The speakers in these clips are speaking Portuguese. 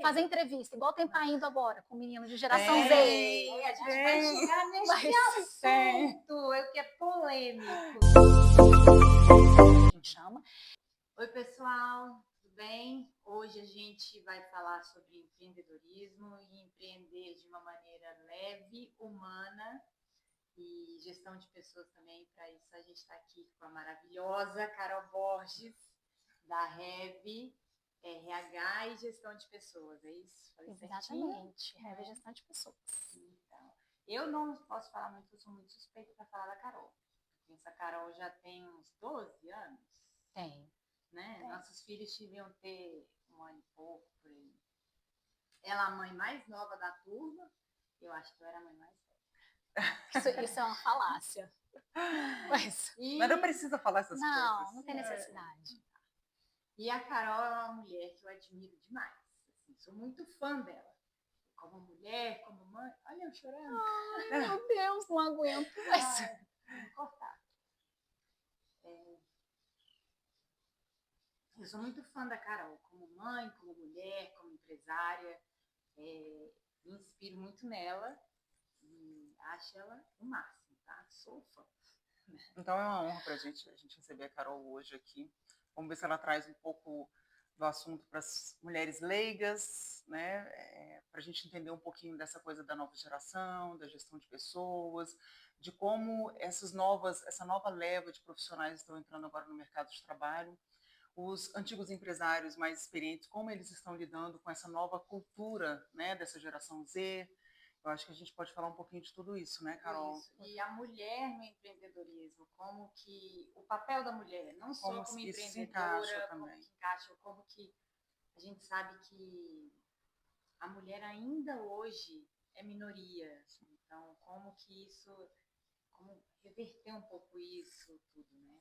fazer entrevista, igual tem tá indo agora, com o menino de geração Z. A gente vai chegar nesse assunto, que é polêmico. A gente chama. Oi, pessoal, tudo bem? Hoje a gente vai falar sobre empreendedorismo e empreender de uma maneira leve, humana e gestão de pessoas também. Para isso, a gente está aqui com a maravilhosa Carol Borges, da Rev, RH e gestão de pessoas, é isso? Falei Exatamente, certinho? Rev Gestão de Pessoas. Então, eu não posso falar muito, eu sou muito suspeita para falar da Carol. Essa Carol já tem uns 12 anos. Tem. Né? Tem. Nossos filhos deviam ter 1 ano e pouco, por aí. Ela é a mãe mais nova da turma, eu acho que eu era a mãe mais velha. Isso é uma falácia. Mas não precisa falar essas coisas. Não tem necessidade. E a Carol é uma mulher que eu admiro demais. Assim, sou muito fã dela. Como mulher, como mãe. Olha eu chorando. Ai, meu Deus, não aguento. Vou cortar. Eu sou muito fã da Carol, como mãe, como mulher, como empresária. Me inspiro muito nela e acho ela o máximo, tá? Sou fã. Então é uma honra para a gente receber a Carol hoje aqui. Vamos ver se ela traz um pouco do assunto para as mulheres leigas, né? Para a gente entender um pouquinho dessa coisa da nova geração, da gestão de pessoas, de como essa nova leva de profissionais estão entrando agora no mercado de trabalho. Os antigos empresários mais experientes, como eles estão lidando com essa nova cultura, né, dessa geração Z. Eu acho que a gente pode falar um pouquinho de tudo isso, né, Carol? Isso. E a mulher no empreendedorismo, como que o papel da mulher, não só como empreendedora, como que encaixa, como que a gente sabe que a mulher ainda hoje é minoria. Então, como que isso, como reverter um pouco isso tudo, né?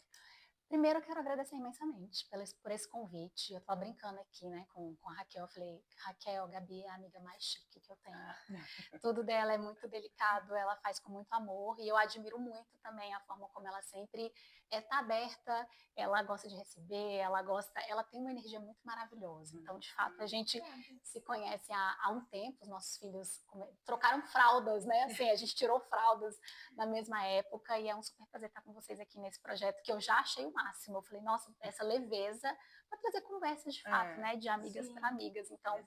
Primeiro, eu quero agradecer imensamente por esse convite. Eu estava brincando aqui, né, com a Raquel. Eu falei, Raquel, Gabi é a amiga mais chique que eu tenho. Tudo dela é muito delicado, ela faz com muito amor. E eu admiro muito também a forma como ela sempre está aberta, ela gosta de receber, ela tem uma energia muito maravilhosa. Então, de fato, a gente se conhece há um tempo. Os nossos filhos trocaram fraldas, né? Assim, a gente tirou fraldas na mesma época. E é um super prazer estar com vocês aqui nesse projeto que eu já achei o máximo. Eu falei, nossa, essa leveza para trazer conversas de fato, né? De amigas para amigas. Então,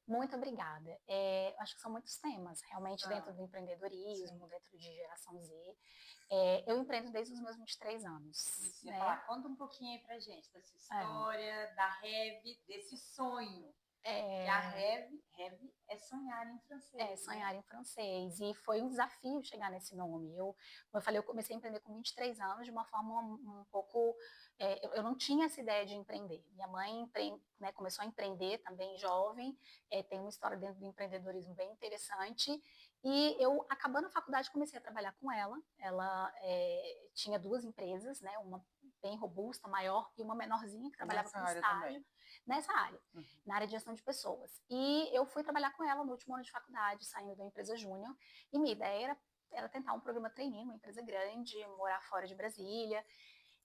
muito obrigada. Acho que são muitos temas, realmente, dentro do empreendedorismo, dentro de geração Z. Eu empreendo desde os meus 23 anos. Isso, né? Conta um pouquinho aí pra gente dessa história, da Rev, desse sonho. Que a Rev é sonhar em francês. Sonhar em francês. E foi um desafio chegar nesse nome. Como eu falei, eu comecei a empreender com 23 anos de uma forma um pouco... eu não tinha essa ideia de empreender. Minha mãe né, começou a empreender também jovem. Tem uma história dentro do empreendedorismo bem interessante. E eu, acabando a faculdade, comecei a trabalhar com ela. Ela tinha 2 empresas, né, uma bem robusta, maior, e uma menorzinha que trabalhava com estágio. Nessa área, na área de gestão de pessoas. E eu fui trabalhar com ela no último ano de faculdade, saindo da empresa júnior, e minha ideia era tentar um programa trainee, uma empresa grande, morar fora de Brasília.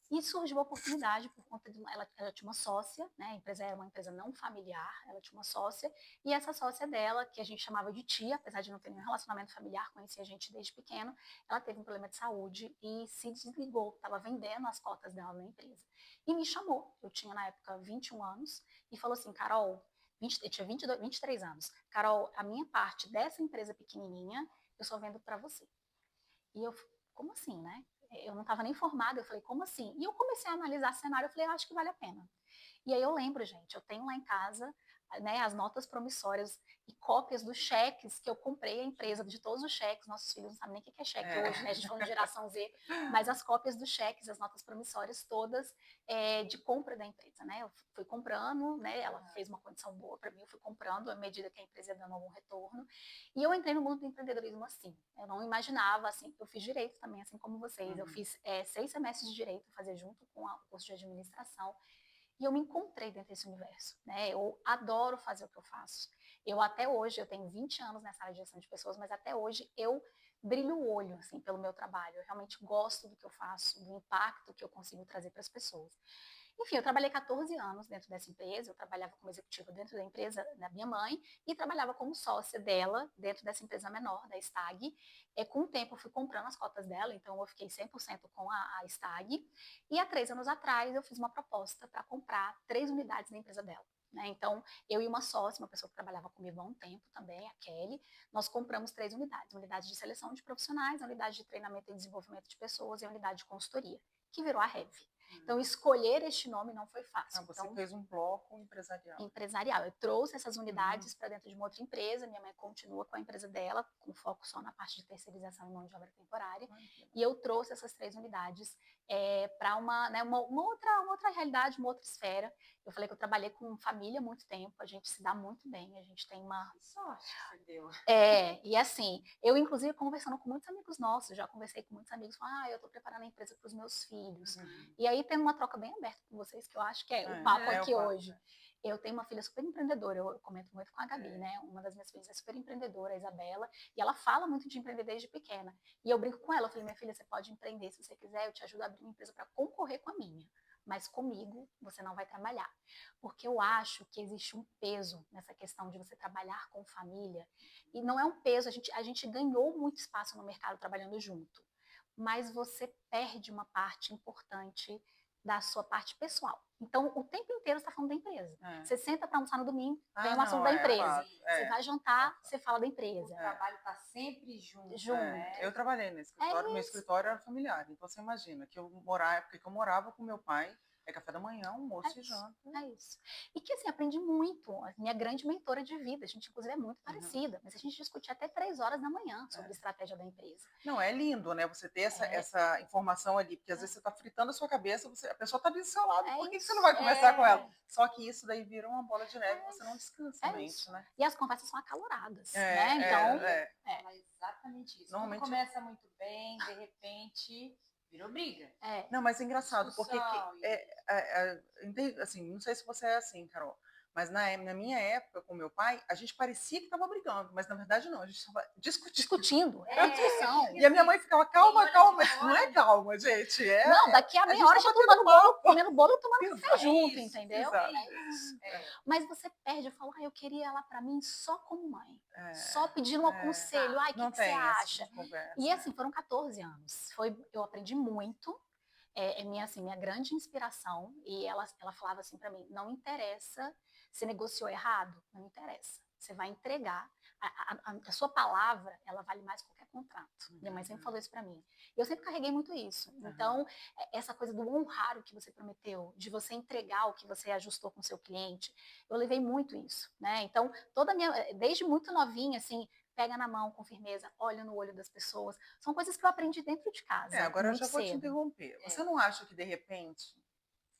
E surgiu a oportunidade por conta de ela tinha uma sócia, né? A empresa era uma empresa não familiar, ela tinha uma sócia, e essa sócia dela, que a gente chamava de tia, apesar de não ter nenhum relacionamento familiar, conhecia a gente desde pequeno, ela teve um problema de saúde e se desligou, estava vendendo as cotas dela na empresa. E me chamou, eu tinha na época 21 anos, e falou assim, Carol, eu tinha 23 anos, Carol, a minha parte dessa empresa pequenininha, eu só vendo para você. E eu, como assim, né? Eu não estava nem formada, eu falei, como assim? E eu comecei a analisar cenário, eu falei, eu acho que vale a pena. E aí eu lembro, gente, eu tenho lá em casa, né, as notas promissórias e cópias dos cheques que eu comprei a empresa, de todos os cheques. Nossos filhos não sabem nem o que é cheque hoje, né? A gente falando de geração Z, mas as cópias dos cheques, as notas promissórias todas de compra da empresa, né? Eu fui comprando, né? Ela fez uma condição boa para mim, eu fui comprando à medida que a empresa ia dando algum retorno. E eu entrei no mundo do empreendedorismo assim. Eu não imaginava, assim, eu fiz direito também, assim como vocês. Eu fiz 6 semestres de direito, fazer junto com o curso de administração. E eu me encontrei dentro desse universo, né? Eu adoro fazer o que eu faço. Até hoje, eu tenho 20 anos nessa área de gestão de pessoas, mas até hoje eu brilho o olho, assim, pelo meu trabalho. Eu realmente gosto do que eu faço, do impacto que eu consigo trazer para as pessoas. Enfim, eu trabalhei 14 anos dentro dessa empresa, eu trabalhava como executiva dentro da empresa da minha mãe e trabalhava como sócia dela dentro dessa empresa menor, da Stag. Com o tempo eu fui comprando as cotas dela, então eu fiquei 100% com a Stag. E há 3 anos atrás eu fiz uma proposta para comprar 3 unidades da empresa dela. Né? Então, eu e uma sócia, uma pessoa que trabalhava comigo há um tempo também, a Kelly, nós compramos 3 unidades. Uma unidade de seleção de profissionais, a unidade de treinamento e desenvolvimento de pessoas e a unidade de consultoria, que virou a Rev. Então, escolher este nome não foi fácil. Você então, fez um bloco empresarial. Empresarial. Eu trouxe essas unidades para dentro de uma outra empresa, minha mãe continua com a empresa dela, com foco só na parte de terceirização e mão de obra temporária, e eu trouxe essas 3 unidades para uma outra realidade, uma outra esfera. Eu falei que eu trabalhei com família há muito tempo, a gente se dá muito bem, a gente tem uma... Que sorte que você deu. E assim, eu inclusive conversando com muitos amigos nossos, já conversei com muitos amigos, falando, eu estou preparando a empresa para os meus filhos. E aí tem uma troca bem aberta com vocês, que eu acho que é o papo aqui hoje. Eu tenho uma filha super empreendedora, eu comento muito com a Gabi, né? Uma das minhas filhas é super empreendedora, a Isabela, e ela fala muito de empreender desde pequena. E eu brinco com ela, eu falei, minha filha, você pode empreender se você quiser, eu te ajudo a abrir uma empresa para concorrer com a minha. Mas comigo você não vai trabalhar. Porque eu acho que existe um peso nessa questão de você trabalhar com família. E não é um peso, a gente ganhou muito espaço no mercado trabalhando junto. Mas você perde uma parte importante da sua parte pessoal. Então, o tempo inteiro você está falando da empresa. Você senta para almoçar no domingo, vem um assunto da empresa. Você vai jantar, você fala da empresa. O trabalho está sempre junto. Né? Eu trabalhei nesse escritório, meu escritório era familiar. Então, você imagina que porque eu morava com meu pai, café da manhã, almoço e janta. É isso. E que assim, aprendi muito. A minha grande mentora de vida, a gente inclusive é muito parecida, mas a gente discutia até 3 horas da manhã sobre a estratégia da empresa. Não, é lindo, né? Você ter essa informação ali, porque às vezes você está fritando a sua cabeça, a pessoa está do seu lado, por que você não vai conversar com ela? Só que isso daí vira uma bola de neve, você não descansa a mente, né? E as conversas são acaloradas, né? Então, é exatamente isso. Normalmente começa muito bem, de repente virou briga. Não, mas é engraçado, porque assim, não sei se você é assim, Carol, mas na minha época, com meu pai, a gente parecia que estava brigando, mas na verdade não, a gente estava discutindo. E a minha mãe ficava, calma, mas não é calma, gente. Não, daqui a meia hora já comendo bolo e tomando café junto, entendeu? Mas você perde, eu falo, eu queria ela para mim só como mãe. Só pedindo um conselho, o que você acha? E assim, foram 14 anos. Eu aprendi muito. Minha grande inspiração, e ela falava assim para mim, não interessa se negociou errado, não interessa, você vai entregar, a sua palavra, ela vale mais que qualquer contrato. Minha mãe sempre falou isso para mim. Eu sempre carreguei muito isso. Então, essa coisa do honrar o que você prometeu, de você entregar o que você ajustou com o seu cliente, eu levei muito isso, né? Então, desde muito novinha, assim, pega na mão com firmeza, olha no olho das pessoas. São coisas que eu aprendi dentro de casa. Agora eu já vou te interromper. Você não acha que, de repente,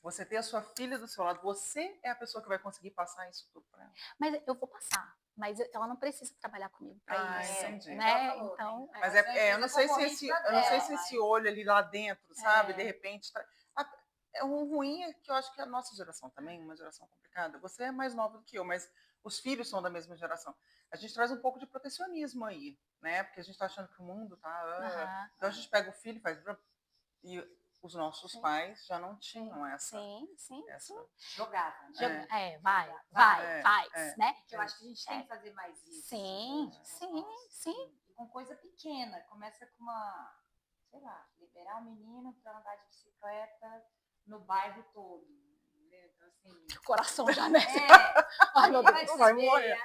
você ter a sua filha do seu lado, você é a pessoa que vai conseguir passar isso tudo para ela? Mas eu vou passar. Mas ela não precisa trabalhar comigo para isso, entendi. né? Então, mas eu não sei se esse olho ali lá dentro, sabe, de repente... O ruim é que eu acho que a nossa geração também, uma geração complicada, você é mais nova do que eu, mas os filhos são da mesma geração. A gente traz um pouco de protecionismo aí, né? Porque a gente está achando que o mundo tá... Então a gente pega o filho e faz... E os nossos pais já não tinham essa... Sim. Jogava, né? Faz, né? Eu acho que a gente tem que fazer mais isso. Sim. E com coisa pequena. Começa com uma, sei lá, liberar o menino para andar de bicicleta no bairro todo. Então, assim, o coração já mexe. Ai, meu Deus, vai morrer.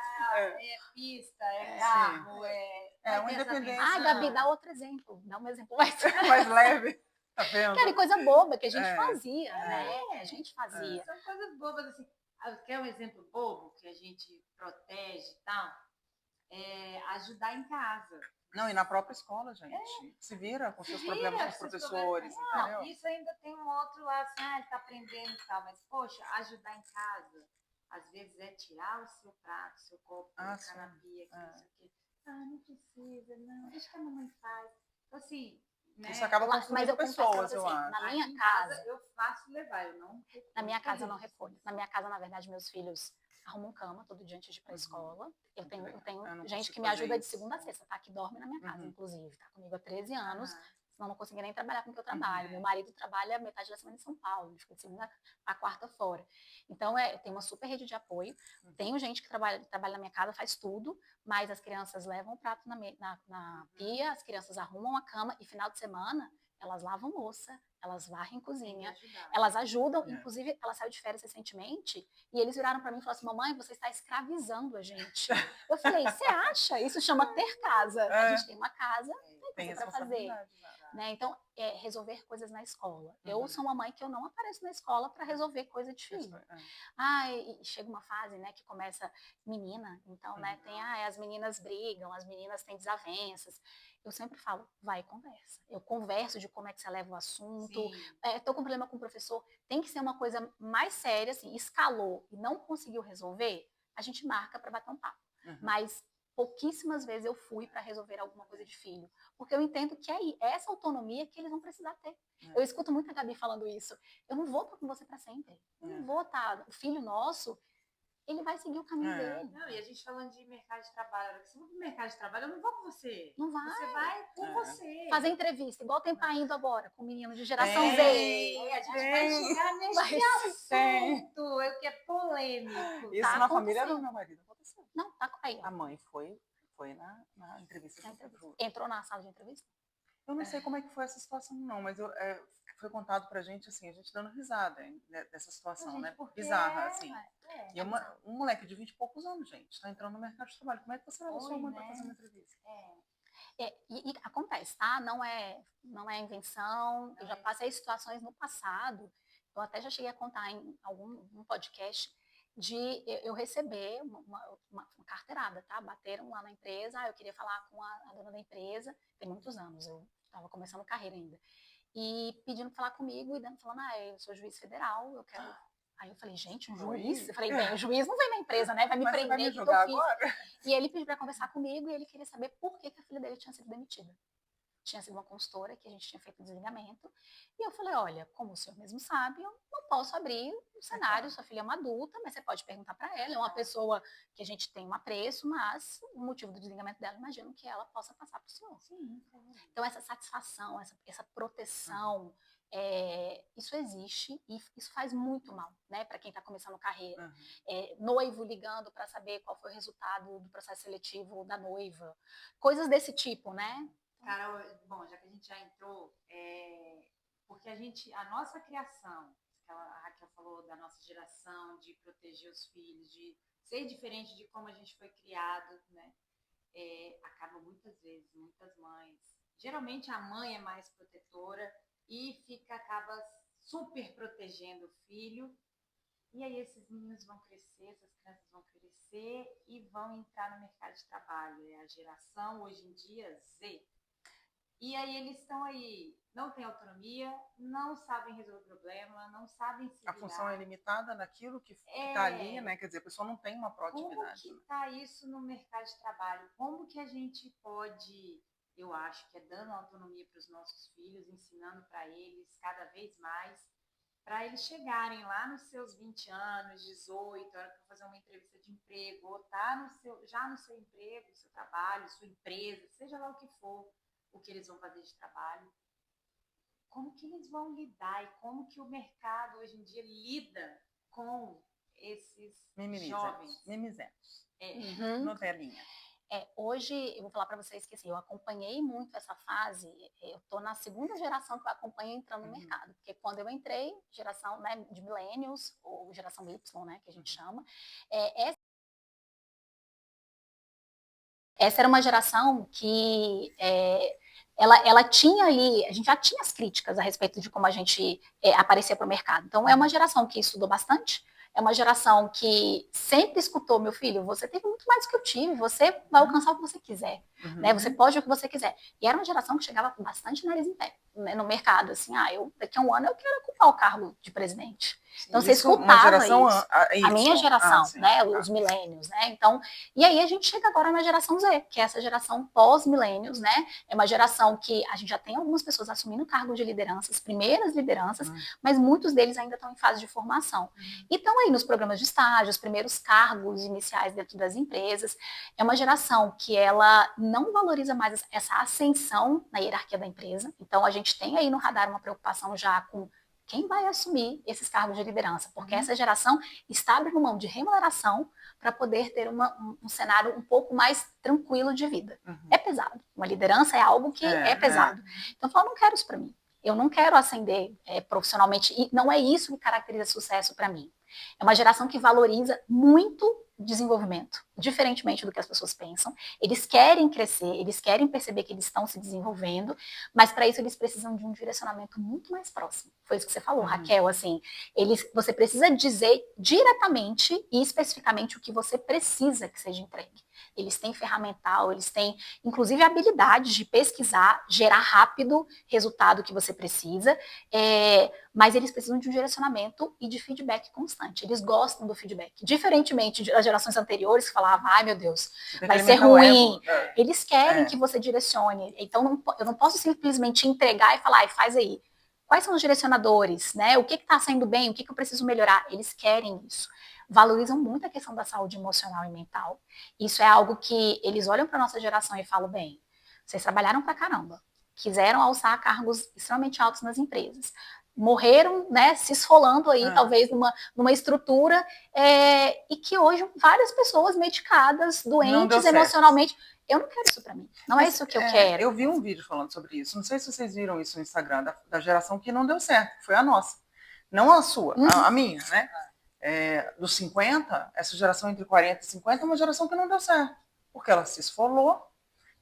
Pista, carro, uma independência. Gabi, dá outro exemplo. Dá um exemplo mais leve. Tá vendo? Cara, coisa boba que a gente fazia, né? A gente fazia. São coisas bobas, assim. Quer um exemplo bobo que a gente protege e tal? Ajudar em casa. Não, e na própria escola, gente. Se vira com seus problemas com os professores, entendeu? Isso ainda tem um outro lado, assim, ele tá aprendendo e tal, mas, poxa, ajudar em casa, às vezes é tirar o seu prato, seu copo, colocar na pia, não sei o quê. Não precisa, não, deixa que a mamãe faz. Então, assim, né? Isso acaba confundindo pessoas, eu acho. Na minha casa, eu faço levar, eu não recolho. Na minha casa eu não recolho. Na minha casa, na verdade, meus filhos arrumam cama todo dia antes de ir pra escola. Eu tenho gente que me ajuda de segunda a sexta, tá? Que dorme na minha casa, inclusive. Tá comigo há 13 anos. senão eu não conseguia nem trabalhar com o que eu trabalho. Meu marido trabalha metade da semana em São Paulo, a gente fica de segunda a quarta fora. Então, eu tenho uma super rede de apoio, tenho gente que trabalha na minha casa, faz tudo, mas as crianças levam o prato na pia, as crianças arrumam a cama e final de semana elas lavam louça, elas varrem cozinha, elas ajudam, inclusive ela saiu de férias recentemente e eles viraram para mim e falaram assim, mamãe, você está escravizando a gente. Eu falei, você acha? Isso chama ter casa. A gente tem uma casa, tem coisa para fazer. Né? Então, resolver coisas na escola. Eu sou uma mãe que eu não apareço na escola para resolver coisa de filho. E chega uma fase, né, que começa menina, então, né, tem as meninas brigam, as meninas têm desavenças. Eu sempre falo, vai e conversa. Eu converso de como é que você leva o assunto. Tô com problema com o professor. Tem que ser uma coisa mais séria, assim, escalou e não conseguiu resolver, a gente marca para bater um papo. Mas pouquíssimas vezes eu fui para resolver alguma coisa de filho, porque eu entendo que é essa autonomia que eles vão precisar ter. Eu escuto muito a Gabi falando isso. Eu não vou estar com você para sempre. Eu não vou estar. O filho nosso, ele vai seguir o caminho dele. Não, e a gente falando de mercado de trabalho, se eu vou pro mercado de trabalho, eu não vou com você. Não vai. Você vai com você. Fazer entrevista, igual tem tá indo agora, com o menino de geração Z. A gente vai chegar nesse assunto, que é polêmico. Isso na família do meu marido aconteceu. Não, tá aí. A mãe foi na entrevista. Entrou na sala de entrevista? Eu não sei como é que foi essa situação, não, mas foi contado pra gente, assim, a gente dando risada dessa situação, né? Bizarra, assim. E um moleque de 20 e poucos anos, gente, tá entrando no mercado de trabalho. Como é que você leva sua mãe pra fazer uma entrevista? E acontece, tá? Não é invenção. Eu já passei situações no passado, eu até já cheguei a contar em algum podcast, de eu receber uma carteirada, tá? Bateram lá na empresa, eu queria falar com a dona da empresa, tem muitos anos, eu estava começando carreira ainda, e pedindo para falar comigo, e falando, eu sou juiz federal, eu quero... Aí eu falei, gente, um juiz? Eu falei, bem, o juiz não vem na empresa, né? Vai me prender, vai me julgar agora? E ele pediu para conversar comigo, e ele queria saber por que a filha dele tinha sido demitida. Tinha sido uma consultora que a gente tinha feito um desligamento. E eu falei, olha, como o senhor mesmo sabe, eu não posso abrir um cenário, sua filha é uma adulta, mas você pode perguntar para ela, é uma pessoa que a gente tem um apreço, mas o motivo do desligamento dela, imagino que ela possa passar para o senhor. Então, essa satisfação, essa proteção, isso existe e isso faz muito mal, né, para quem está começando carreira. Noivo ligando para saber qual foi o resultado do processo seletivo da noiva. Coisas desse tipo, né? Carol, bom, já que a gente já entrou, porque a nossa criação, a Raquel falou da nossa geração, de proteger os filhos, de ser diferente de como a gente foi criado, né? Acaba muitas vezes, muitas mães, geralmente a mãe é mais protetora e acaba super protegendo o filho, e aí esses meninos vão crescer, essas crianças vão crescer e vão entrar no mercado de trabalho, é a geração, hoje em dia, Z. E aí eles estão aí, não têm autonomia, não sabem resolver problema, não sabem se virar. A função é limitada naquilo que está ali, né? Quer dizer, a pessoa não tem uma proatividade. Como que está isso no mercado de trabalho? Como que a gente pode, eu acho que dando autonomia para os nossos filhos, ensinando para eles cada vez mais, para eles chegarem lá nos seus 20 anos, 18, a hora que for fazer uma entrevista de emprego, ou tá já no seu emprego, seu trabalho, sua empresa, seja lá o que for, o que eles vão fazer de trabalho, como que eles vão lidar e como que o mercado hoje em dia lida com esses jovens. Mimizentos. Novelinha. Hoje, eu vou falar para vocês que assim, eu acompanhei muito essa fase, eu estou na segunda geração que eu acompanho entrando no mercado, porque quando eu entrei, geração, né, de millennials, ou geração Y, né, que a gente chama, essa era uma geração que ela tinha ali, a gente já tinha as críticas a respeito de como a gente aparecia para o mercado. Então, é uma geração que estudou bastante, é uma geração que sempre escutou, meu filho, você teve muito mais do que eu tive, você vai alcançar o que você quiser, né? Você pode o que você quiser. E era uma geração que chegava com bastante nariz em pé, né, no mercado, assim, daqui a um ano eu quero ocupar o cargo de presidente. Então, você Isso, uma escutava geração isso. isso. A minha geração, sim, né? tá. Os milênios, né? Então, e aí a gente chega agora na geração Z, que é essa geração pós-milênios, né? É uma geração que a gente já tem algumas pessoas assumindo cargos de liderança, as primeiras lideranças, mas muitos deles ainda estão em fase de formação. E estão aí nos programas de estágio, os primeiros cargos iniciais dentro das empresas. É uma geração que ela não valoriza mais essa ascensão na hierarquia da empresa. Então, a gente tem aí no radar uma preocupação já com quem vai assumir esses cargos de liderança, porque essa geração está abrindo mão de remuneração para poder ter um cenário um pouco mais tranquilo de vida. É pesado. Uma liderança é algo que é pesado. Então, eu falo, não quero isso para mim. Eu não quero ascender profissionalmente, e não é isso que caracteriza sucesso para mim. É uma geração que valoriza muito desenvolvimento, diferentemente do que as pessoas pensam. Eles querem crescer, eles querem perceber que eles estão se desenvolvendo, mas para isso eles precisam de um direcionamento muito mais próximo. Foi isso que você falou, Raquel, assim, você precisa dizer diretamente e especificamente o que você precisa que seja entregue. Eles têm ferramental, eles têm, inclusive, habilidades de pesquisar, gerar rápido resultado que você precisa, mas eles precisam de um direcionamento e de feedback constante. Eles gostam do feedback. Diferentemente das gerações anteriores que falavam, ai meu Deus, vai ser ruim. Eles querem que você direcione. Então, eu não posso simplesmente entregar e falar, ai, faz aí. Quais são os direcionadores, né? O que está saindo bem, o que eu preciso melhorar? Eles querem isso. Valorizam muito a questão da saúde emocional e mental. Isso é algo que eles olham para a nossa geração e falam, bem, vocês trabalharam pra caramba, quiseram alçar cargos extremamente altos nas empresas, morreram, né, se esfolando aí, talvez numa estrutura, e que hoje várias pessoas medicadas, doentes emocionalmente, eu não quero isso para mim, não é isso que eu quero. Eu vi um vídeo falando sobre isso, não sei se vocês viram isso no Instagram, da geração que não deu certo, foi a nossa, não a sua, a minha, né? Dos 50, essa geração entre 40 e 50 é uma geração que não deu certo, porque ela se esfolou,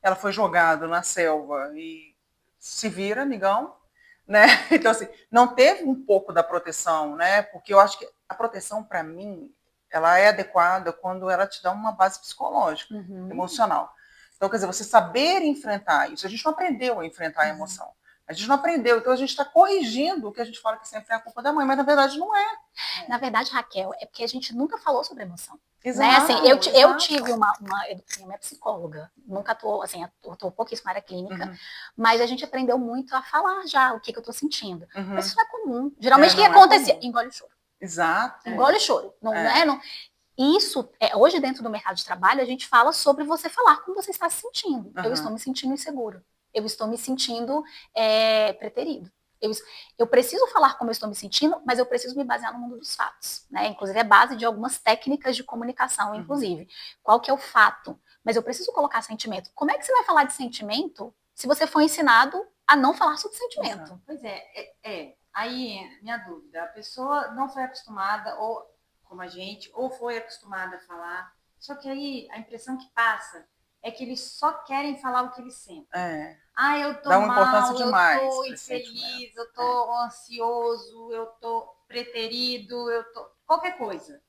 ela foi jogada na selva e se vira, amigão, né? Então, assim, não teve um pouco da proteção, né? Porque eu acho que a proteção, para mim, ela é adequada quando ela te dá uma base psicológica, emocional. Então, quer dizer, você saber enfrentar isso. A gente não aprendeu a enfrentar a emoção. A gente não aprendeu, então a gente está corrigindo o que a gente fala que sempre é a culpa da mãe, mas na verdade não é. Na verdade, Raquel, é porque a gente nunca falou sobre emoção. Exato, né? Assim, eu tive minha psicóloga, nunca atuou, assim, atuou pouquíssimo na área clínica, mas a gente aprendeu muito a falar já o que eu tô sentindo. Mas isso não é comum. Geralmente o que acontecia? Engole o choro. Exato. Engole o choro. Não, né? Não, isso, hoje dentro do mercado de trabalho, a gente fala sobre você falar como você está se sentindo. Eu estou me sentindo inseguro. Eu estou me sentindo preterido. Eu preciso falar como eu estou me sentindo, mas eu preciso me basear no mundo dos fatos, né? Inclusive é base de algumas técnicas de comunicação, inclusive. Qual que é o fato? Mas eu preciso colocar sentimento. Como é que você vai falar de sentimento se você foi ensinado a não falar sobre sentimento? Pois aí minha dúvida, a pessoa não foi acostumada, ou como a gente, ou foi acostumada a falar, só que aí a impressão que passa é que eles só querem falar o que eles sentem. Eu tô Dá uma mal, importância demais, eu tô infeliz, eu tô ansioso, eu tô preterido, eu tô... qualquer coisa.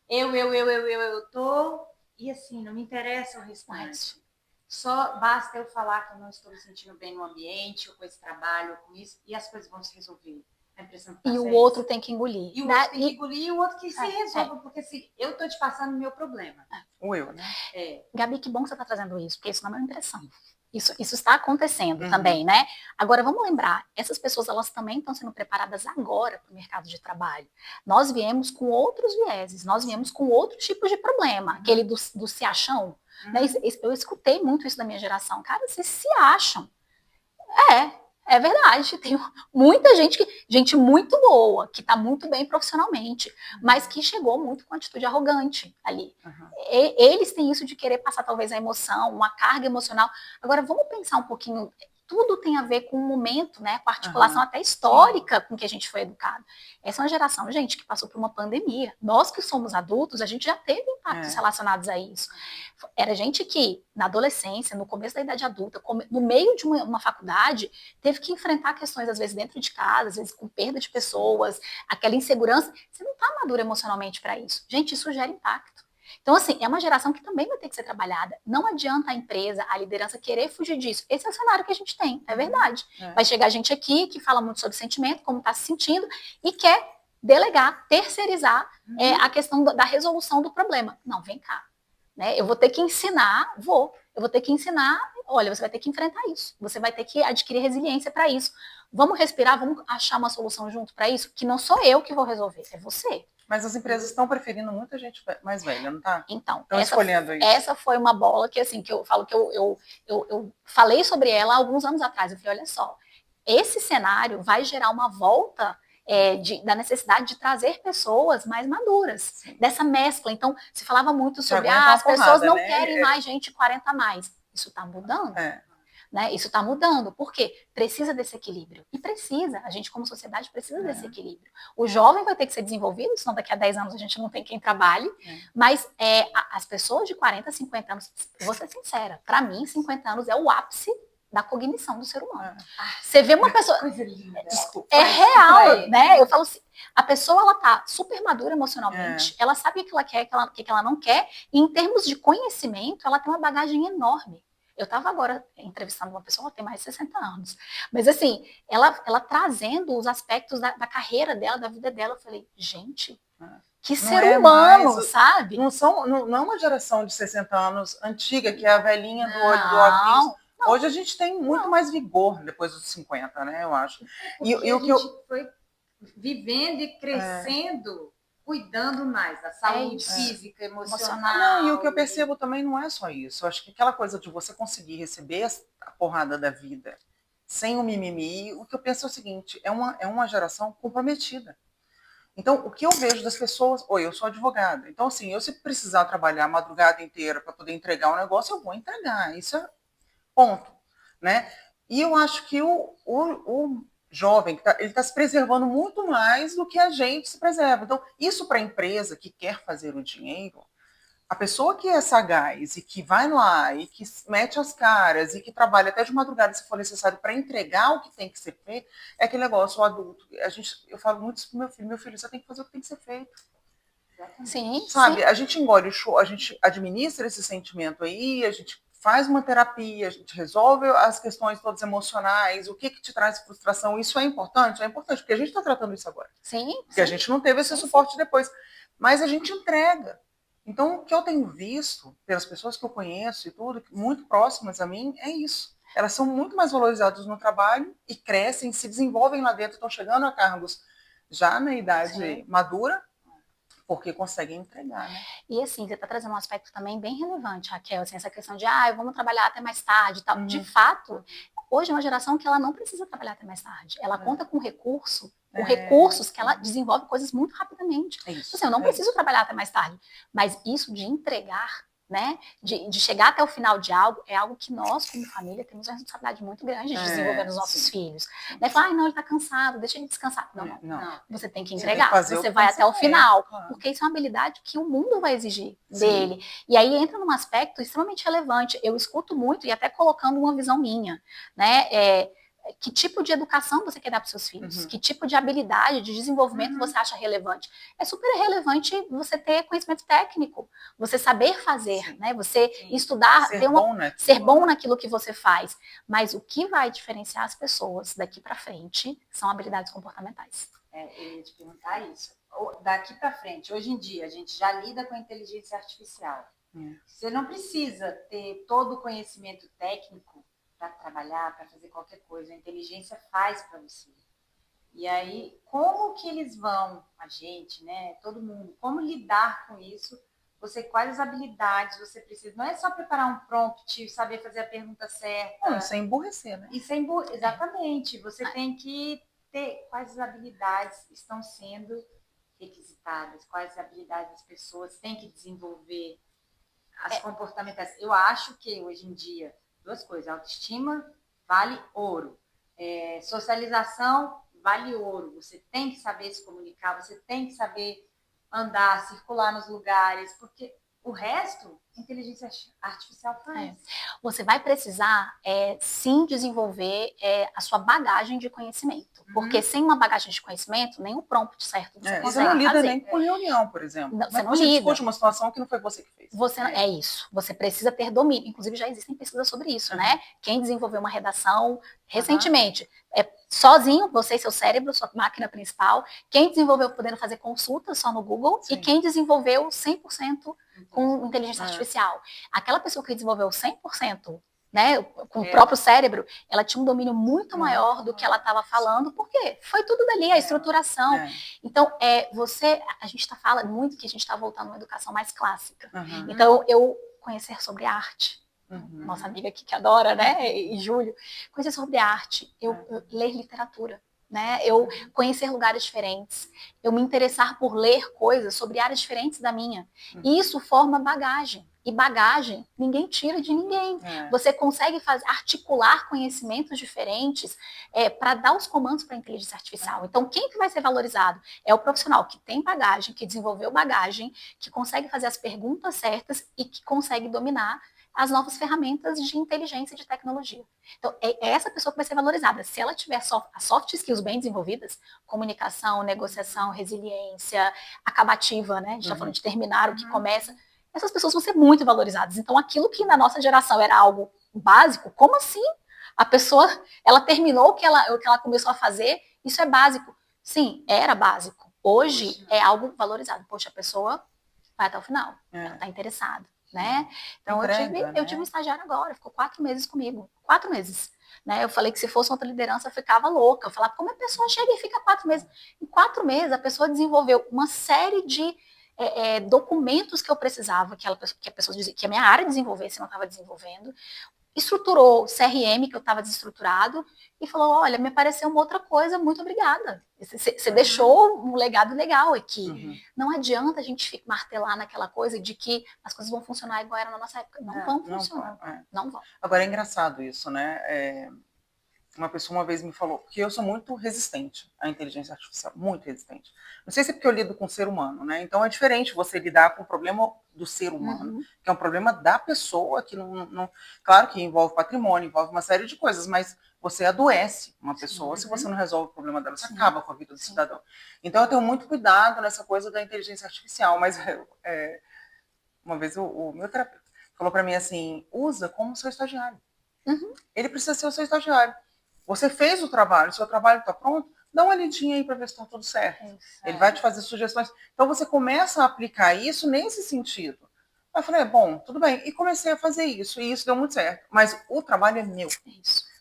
Eu tô... E assim, não me interessa o restante. Só basta eu falar que eu não estou me sentindo bem no ambiente, ou com esse trabalho, ou com isso, e as coisas vão se resolver. A impressão que e o outro tem que engolir. E o outro tem que engolir, e o outro que se resolva, porque assim, eu tô te passando o meu problema. O eu, né? Gabi, que bom que você está trazendo isso, porque isso não é uma impressão. Isso está acontecendo também, né? Agora, vamos lembrar, essas pessoas, elas também estão sendo preparadas agora para o mercado de trabalho. Nós viemos com outros vieses, nós viemos com outros tipos de problema, aquele do se acham. Né? Eu escutei muito isso da minha geração. Cara, vocês se acham. É verdade, tem muita gente muito boa, que está muito bem profissionalmente, mas que chegou muito com atitude arrogante ali. Eles têm isso de querer passar talvez a emoção, uma carga emocional. Agora, vamos pensar um pouquinho, tudo tem a ver com o momento, né? Com a articulação até histórica com que a gente foi educado. Essa é uma geração, gente, que passou por uma pandemia. Nós que somos adultos, a gente já teve impactos relacionados a isso. Era gente que, na adolescência, no começo da idade adulta, no meio de uma faculdade, teve que enfrentar questões, às vezes, dentro de casa, às vezes com perda de pessoas, aquela insegurança. Você não está maduro emocionalmente para isso. Gente, isso gera impacto. Então, assim, é uma geração que também vai ter que ser trabalhada. Não adianta a empresa, a liderança querer fugir disso. Esse é o cenário que a gente tem, é verdade. Vai chegar gente aqui que fala muito sobre sentimento, como está se sentindo, e quer delegar, terceirizar a questão da resolução do problema. Não, vem cá. Né? Eu vou ter que ensinar, eu vou ter que ensinar, olha, você vai ter que enfrentar isso, você vai ter que adquirir resiliência para isso. Vamos respirar, vamos achar uma solução junto para isso, que não sou eu que vou resolver, é você. Mas as empresas estão preferindo muita gente mais velha, não tá? Então, estão escolhendo isso. Essa foi uma bola que, assim, que eu falo que eu falei sobre ela há alguns anos atrás. Eu falei, olha só, esse cenário vai gerar uma volta da necessidade de trazer pessoas mais maduras, sim, dessa mescla. Então, se falava muito sobre as pessoas não querem mais gente 40 a mais. Isso está mudando. Né? Isso está mudando. Por quê? Precisa desse equilíbrio. E precisa. A gente, como sociedade, precisa desse equilíbrio. O jovem vai ter que ser desenvolvido, senão daqui a 10 anos a gente não tem quem trabalhe. Mas as pessoas de 40, 50 anos, vou ser sincera, para mim, 50 anos é o ápice da cognição do ser humano. Você vê uma pessoa... Coisa linda. Desculpa. É real, né? Eu falo assim, a pessoa, ela tá super madura emocionalmente, ela sabe o que ela quer, o que ela não quer, e em termos de conhecimento, ela tem uma bagagem enorme. Eu estava agora entrevistando uma pessoa, ela tem mais de 60 anos. Mas assim, ela trazendo os aspectos da carreira dela, da vida dela, eu falei, gente, que ser humano, sabe? Não é uma geração de 60 anos antiga, que é a velhinha do olho do óculos. Hoje a gente tem muito mais vigor depois dos 50, né, eu acho. E o que foi vivendo e crescendo, cuidando mais da saúde física, emocional. Não, e o que eu percebo também não é só isso. Eu acho que aquela coisa de você conseguir receber a porrada da vida sem o mimimi, o que eu penso é o seguinte, é uma geração comprometida. Então, o que eu vejo das pessoas... eu sou advogada. Então, assim, eu se precisar trabalhar a madrugada inteira para poder entregar um negócio, eu vou entregar. Isso é ponto, né? E eu acho que o jovem, ele está se preservando muito mais do que a gente se preserva. Então, isso para a empresa que quer fazer o dinheiro, a pessoa que é sagaz e que vai lá e que mete as caras e que trabalha até de madrugada, se for necessário, para entregar o que tem que ser feito, é aquele negócio, o adulto. Eu falo muito isso pro meu filho, você tem que fazer o que tem que ser feito. Sim, sabe, sim. A gente engole o show, a gente administra esse sentimento aí, a gente faz uma terapia, a gente resolve as questões todas emocionais, o que te traz frustração, isso é importante, porque a gente está tratando isso agora. Sim. Porque a gente não teve esse suporte depois. Mas a gente entrega. Então, o que eu tenho visto, pelas pessoas que eu conheço e tudo, muito próximas a mim, é isso. Elas são muito mais valorizadas no trabalho e crescem, se desenvolvem lá dentro, estão chegando a cargos já na idade madura, porque conseguem entregar, né? E assim, você está trazendo um aspecto também bem relevante, Raquel, assim, essa questão de, vamos trabalhar até mais tarde e tal. De fato, hoje é uma geração que ela não precisa trabalhar até mais tarde. Ela conta com recursos que ela desenvolve coisas muito rapidamente. Assim, eu não preciso trabalhar até mais tarde. Mas isso de entregar, né, de chegar até o final de algo, é algo que nós, como família, temos uma responsabilidade muito grande de desenvolver nos nossos filhos. Né? Falar, não, ele está cansado, deixa ele descansar. Não. Você tem que entregar, você vai até o final. Porque isso é uma habilidade que o mundo vai exigir dele. E aí entra num aspecto extremamente relevante. Eu escuto muito, e até colocando uma visão minha, né, que tipo de educação você quer dar para os seus filhos? Que tipo de habilidade, de desenvolvimento você acha relevante? É super relevante você ter conhecimento técnico, você saber fazer, né? Você estudar, ser bom naquilo que você faz. Mas o que vai diferenciar as pessoas daqui para frente são habilidades comportamentais. Eu ia te perguntar isso. Daqui para frente, hoje em dia, a gente já lida com a inteligência artificial. Você não precisa ter todo o conhecimento técnico para trabalhar, para fazer qualquer coisa. A inteligência faz para você. E aí, como que eles vão, a gente, né, todo mundo, como lidar com isso? Quais habilidades você precisa? Não é só preparar um prompt, saber fazer a pergunta certa. Não, sem emburrecer, né? Exatamente. Você tem que ter quais habilidades estão sendo requisitadas, quais habilidades as pessoas têm que desenvolver, as comportamentais. Eu acho que, hoje em dia, duas coisas, autoestima vale ouro, socialização vale ouro, você tem que saber se comunicar, você tem que saber andar, circular nos lugares, porque o resto, inteligência artificial faz. Você vai precisar, sim, desenvolver a sua bagagem de conhecimento. Porque sem uma bagagem de conhecimento, nem o prompt certo você consegue você não lida fazer. nem com reunião, por exemplo. Não, você não você lida. discute uma situação que não foi você que fez. É isso. Você precisa ter domínio. Inclusive, já existem pesquisas sobre isso, né? Quem desenvolveu uma redação recentemente, sozinho, você e seu cérebro, sua máquina principal. Quem desenvolveu podendo fazer consultas só no Google. Sim. E quem desenvolveu 100% com inteligência artificial. Aquela pessoa que desenvolveu 100%, né, com o próprio cérebro, ela tinha um domínio muito maior do que ela estava falando, porque foi tudo dali, a estruturação. Então, a gente fala muito que a gente está voltando a uma educação mais clássica. Então, eu conhecer sobre arte, nossa amiga aqui que adora, né, e Júlio, conhecer sobre arte, eu ler literatura, né, eu conhecer lugares diferentes, eu me interessar por ler coisas sobre áreas diferentes da minha. E isso forma bagagem. E bagagem, ninguém tira de ninguém. Você consegue articular conhecimentos diferentes para dar os comandos para a inteligência artificial. Então, quem que vai ser valorizado? É o profissional que tem bagagem, que desenvolveu bagagem, que consegue fazer as perguntas certas e que consegue dominar as novas ferramentas de inteligência e de tecnologia. Então, é essa pessoa que vai ser valorizada. Se ela tiver as soft skills bem desenvolvidas, comunicação, negociação, resiliência, acabativa, né? A gente está falando de terminar o que começa. Essas pessoas vão ser muito valorizadas. Então, aquilo que na nossa geração era algo básico, como assim? A pessoa, ela terminou o que ela começou a fazer, isso é básico. Sim, era básico. Hoje é algo valorizado. Poxa, a pessoa vai até o final, ela está interessada, né? Então, eu tive um estagiário agora, ficou 4 meses comigo. 4 meses. Né? Eu falei que se fosse outra liderança, eu ficava louca. Eu falava, como a pessoa chega e fica 4 meses? Em 4 meses, a pessoa desenvolveu uma série de documentos que eu precisava, que a pessoa dizia que a minha área desenvolvesse, eu não estava desenvolvendo, estruturou o CRM que eu estava desestruturado e falou, olha, me pareceu uma outra coisa, muito obrigada. Você deixou um legado legal aqui. Não adianta a gente martelar naquela coisa de que as coisas vão funcionar igual era na nossa época. Não vão funcionar. Não vão. Agora é engraçado isso, né? Uma pessoa uma vez me falou, porque eu sou muito resistente à inteligência artificial, muito resistente. Não sei se é porque eu lido com o ser humano, né? Então é diferente você lidar com o problema do ser humano, que é um problema da pessoa, que não claro que envolve patrimônio, envolve uma série de coisas, mas você adoece uma pessoa se você não resolve o problema dela, você acaba com a vida do cidadão. Então eu tenho muito cuidado nessa coisa da inteligência artificial, mas uma vez o meu terapeuta falou para mim assim, usa como seu estagiário. Ele precisa ser o seu estagiário. Você fez o trabalho, o seu trabalho está pronto, dá uma lidinha aí para ver se está tudo certo. Ele vai te fazer sugestões. Então você começa a aplicar isso nesse sentido. Aí eu falei, bom, tudo bem. E comecei a fazer isso, e isso deu muito certo. Mas o trabalho é meu.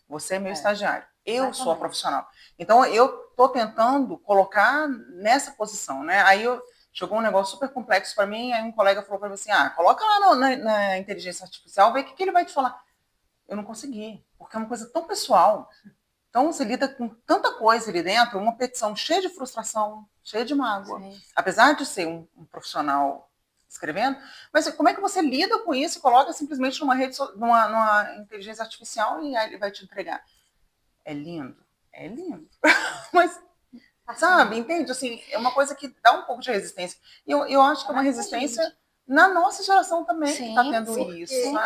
Você é meu estagiário. Eu sou a profissional. Então eu estou tentando colocar nessa posição, né? Aí chegou um negócio super complexo para mim, aí um colega falou para mim assim, coloca lá na inteligência artificial, vê o que ele vai te falar. Eu não consegui, porque é uma coisa tão pessoal. Então, você lida com tanta coisa ali dentro, uma petição cheia de frustração, cheia de mágoa. Apesar de ser um profissional escrevendo, mas como é que você lida com isso e coloca simplesmente numa inteligência artificial e aí ele vai te entregar? É lindo, mas, sabe, entende? Assim, é uma coisa que dá um pouco de resistência. E eu acho que é uma resistência na nossa geração também que está tendo isso.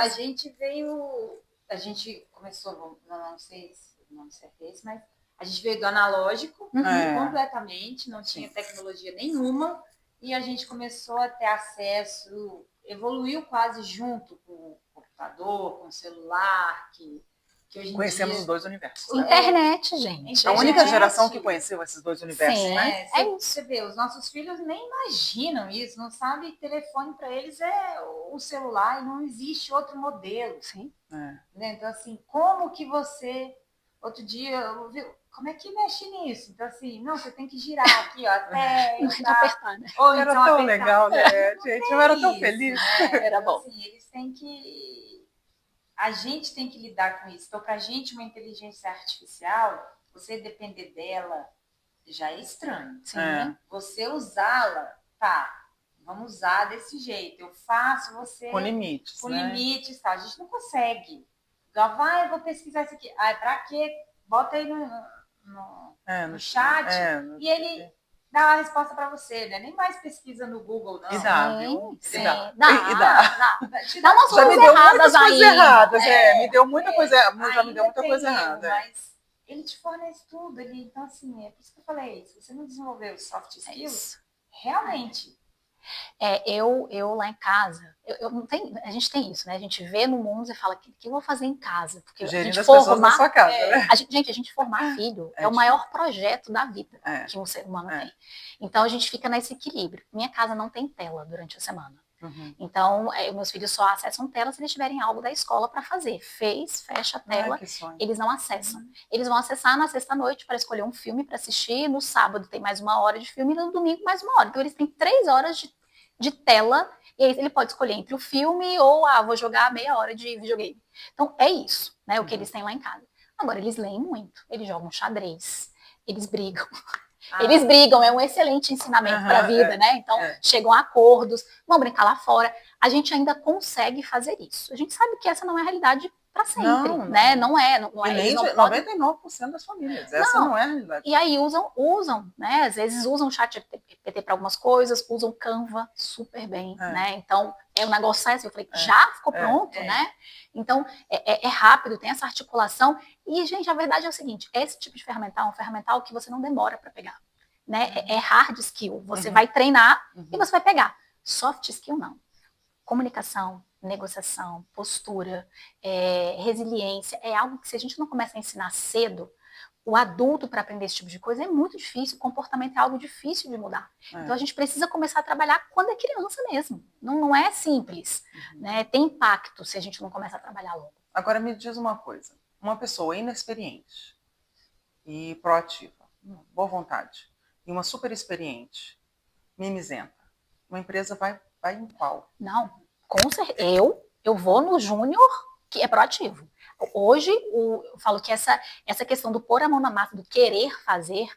A gente começou, não sei se não esse, mas a gente veio do analógico completamente, não tinha tecnologia nenhuma, e a gente começou a ter acesso, evoluiu quase junto com o computador, com o celular, que hoje em Conhecemos dia... os dois universos. Internet, gente. A única geração que conheceu esses dois universos, né? Você vê, os nossos filhos nem imaginam isso, não sabem, telefone para eles é o celular e não existe outro modelo. Né? Então, assim, como que você... Outro dia, como é que mexe nisso? Então, assim, não, você tem que girar aqui, ó, até... apertar, né? Ou era então tão apertar. legal, né, gente? Eu era tão feliz. Né? Era bom. Assim, eles têm que... A gente tem que lidar com isso. Então, para a gente, uma inteligência artificial, você depender dela já é estranho. Você usá-la, vamos usar desse jeito. Eu faço, você... Com limites, limites, tá? A gente não consegue. Eu vou pesquisar isso aqui. Pra quê? Bota aí no chat. E ele dá a resposta para você, né? Nem mais pesquisa no Google, não. E dá, viu? Sim, E dá. dá. E dá. Dá umas Já me coisas deu erradas muitas coisas ainda. erradas, me deu muita coisa, já me ainda deu muita tem coisa erro, errada. mas ele te fornece tudo. Então, assim, é por isso que eu falei, se você não desenvolver os soft skills, realmente... Eu lá em casa, eu não tenho, a gente tem isso, né? A gente vê no mundo e fala, o que eu vou fazer em casa? Porque Gerindo as pessoas na sua casa, né? a gente formar filho é o difícil. maior projeto da vida que um ser humano É. tem. Então a gente fica nesse equilíbrio. Minha casa não tem tela durante a semana. Uhum. Então, meus filhos só acessam tela se eles tiverem algo da escola para fazer. Fecha a tela, eles não acessam. Eles vão acessar na sexta-noite para escolher um filme para assistir, no sábado tem mais 1 hora de filme e no domingo mais 1 hora. Então, eles têm 3 horas de tela, e aí ele pode escolher entre o filme ou, vou jogar meia hora de videogame. Então, é isso, né, o que eles têm lá em casa. Agora, eles leem muito, eles jogam xadrez, eles brigam. Eles brigam, é um excelente ensinamento para a vida, né? Então, chegam a acordos, vão brincar lá fora. A gente ainda consegue fazer isso. A gente sabe que essa não é a realidade para sempre, né? Não é. E nem de 99% das famílias. Essa não é a realidade. E aí usam, né? Às vezes usam o chat GPT para algumas coisas, usam Canva super bem, né? Então, o negócio sai assim, eu falei, já ficou pronto, né? Então, é rápido, tem essa articulação. E, gente, a verdade é o seguinte, esse tipo de ferramental é um ferramental que você não demora para pegar, né? É hard skill, você vai treinar e você vai pegar. Soft skill, não. Comunicação, negociação, postura, resiliência, é algo que se a gente não começa a ensinar cedo, o adulto para aprender esse tipo de coisa é muito difícil, o comportamento é algo difícil de mudar. Então a gente precisa começar a trabalhar quando é criança mesmo. Não é simples, né? Tem impacto se a gente não começar a trabalhar logo. Agora me diz uma coisa, uma pessoa inexperiente e proativa, boa vontade, e uma super experiente, mimizenta, uma empresa vai em qual? Não, com certeza. Eu vou no júnior, que é proativo. Hoje, eu falo que essa questão do pôr a mão na massa, do querer fazer,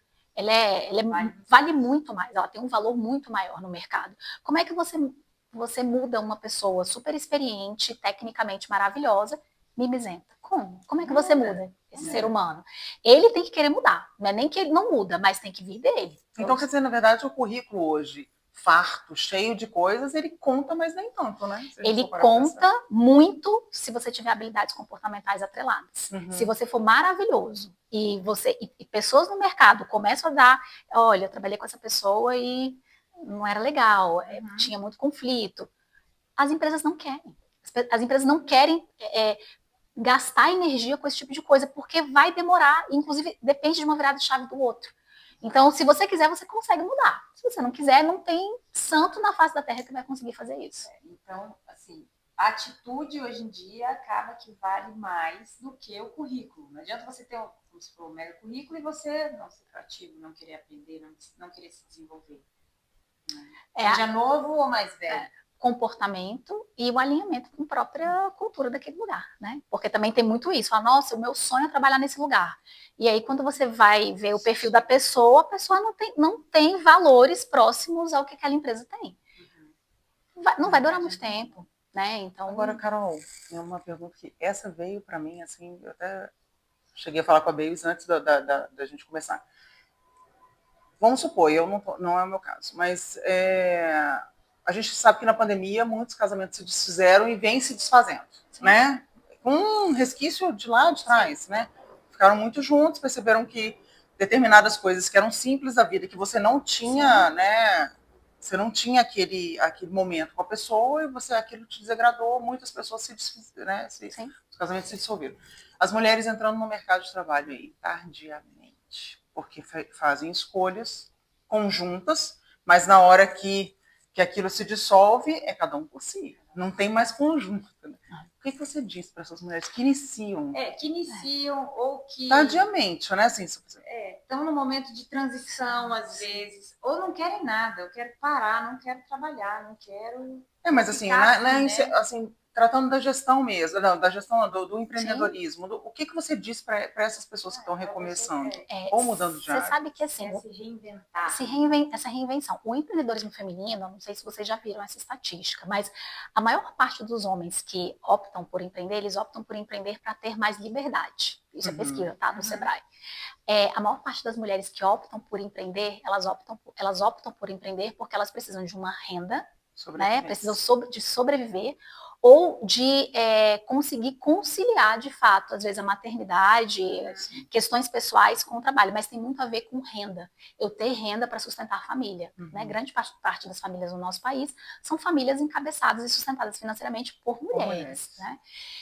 vale muito mais, ela tem um valor muito maior no mercado. Como é que você muda uma pessoa super experiente, tecnicamente maravilhosa, mimizenta? Como é que você muda esse ser humano? Ele tem que querer mudar, não é nem que ele não muda, mas tem que vir dele. Então, quer dizer, na verdade, o currículo hoje, farto, cheio de coisas, ele conta, mas nem tanto, né? Ele conta muito se você tiver habilidades comportamentais atreladas. Se você for maravilhoso e pessoas no mercado começam a dar, olha, eu trabalhei com essa pessoa e não era legal, tinha muito conflito. As empresas não querem. As empresas não querem gastar energia com esse tipo de coisa, porque vai demorar, inclusive depende de uma virada de chave do outro. Então, se você quiser, você consegue mudar. Se você não quiser, não tem santo na face da terra que vai conseguir fazer isso. Então, assim, a atitude hoje em dia acaba que vale mais do que o currículo. Não adianta você ter um mega currículo e você não ser proativo, não querer aprender, não querer se desenvolver. Seja novo ou mais velho. Comportamento e o alinhamento com a própria cultura daquele lugar, né? Porque também tem muito isso. Fala, nossa, o meu sonho é trabalhar nesse lugar. E aí, quando você vai ver o perfil da pessoa, a pessoa não tem valores próximos ao que aquela empresa tem. Não vai durar muito tempo, né? Então... Agora, Carol, é uma pergunta que essa veio para mim, assim, eu até cheguei a falar com a Beis antes da gente começar. Vamos supor, não é o meu caso, mas a gente sabe que na pandemia muitos casamentos se desfizeram e vêm se desfazendo, né? Com um resquício de lá de trás, né? Ficaram muito juntos, perceberam que determinadas coisas que eram simples da vida, que você não tinha, né? Você não tinha aquele momento com a pessoa e aquilo te desagradou, muitas pessoas se desfizeram, né? Os casamentos se dissolveram. As mulheres entrando no mercado de trabalho aí, tardiamente, porque fazem escolhas conjuntas, mas na hora que aquilo se dissolve, é cada um por si. Não tem mais conjunto. Né? O que você diz para essas mulheres que iniciam? Ou que... Tardiamente, né? Assim, estão no momento de transição, às vezes, ou não querem nada, eu quero parar, não quero trabalhar, não quero... mas assim, assim, tratando da gestão mesmo, não, da gestão do empreendedorismo, o que você diz para essas pessoas que estão recomeçando ou mudando de área? Você sabe que assim, se reinventar. Essa reinvenção. O empreendedorismo feminino, não sei se vocês já viram essa estatística, mas a maior parte dos homens que optam por empreender, eles optam por empreender para ter mais liberdade. Isso é pesquisa, tá? No Sebrae. A maior parte das mulheres que optam por empreender, elas optam por empreender porque elas precisam de uma renda, né? Precisam de sobreviver ou de conseguir conciliar, de fato, às vezes a maternidade, questões pessoais com o trabalho, mas tem muito a ver com renda. Eu ter renda para sustentar a família. Né? Grande parte das famílias no nosso país são famílias encabeçadas e sustentadas financeiramente por mulheres. Né?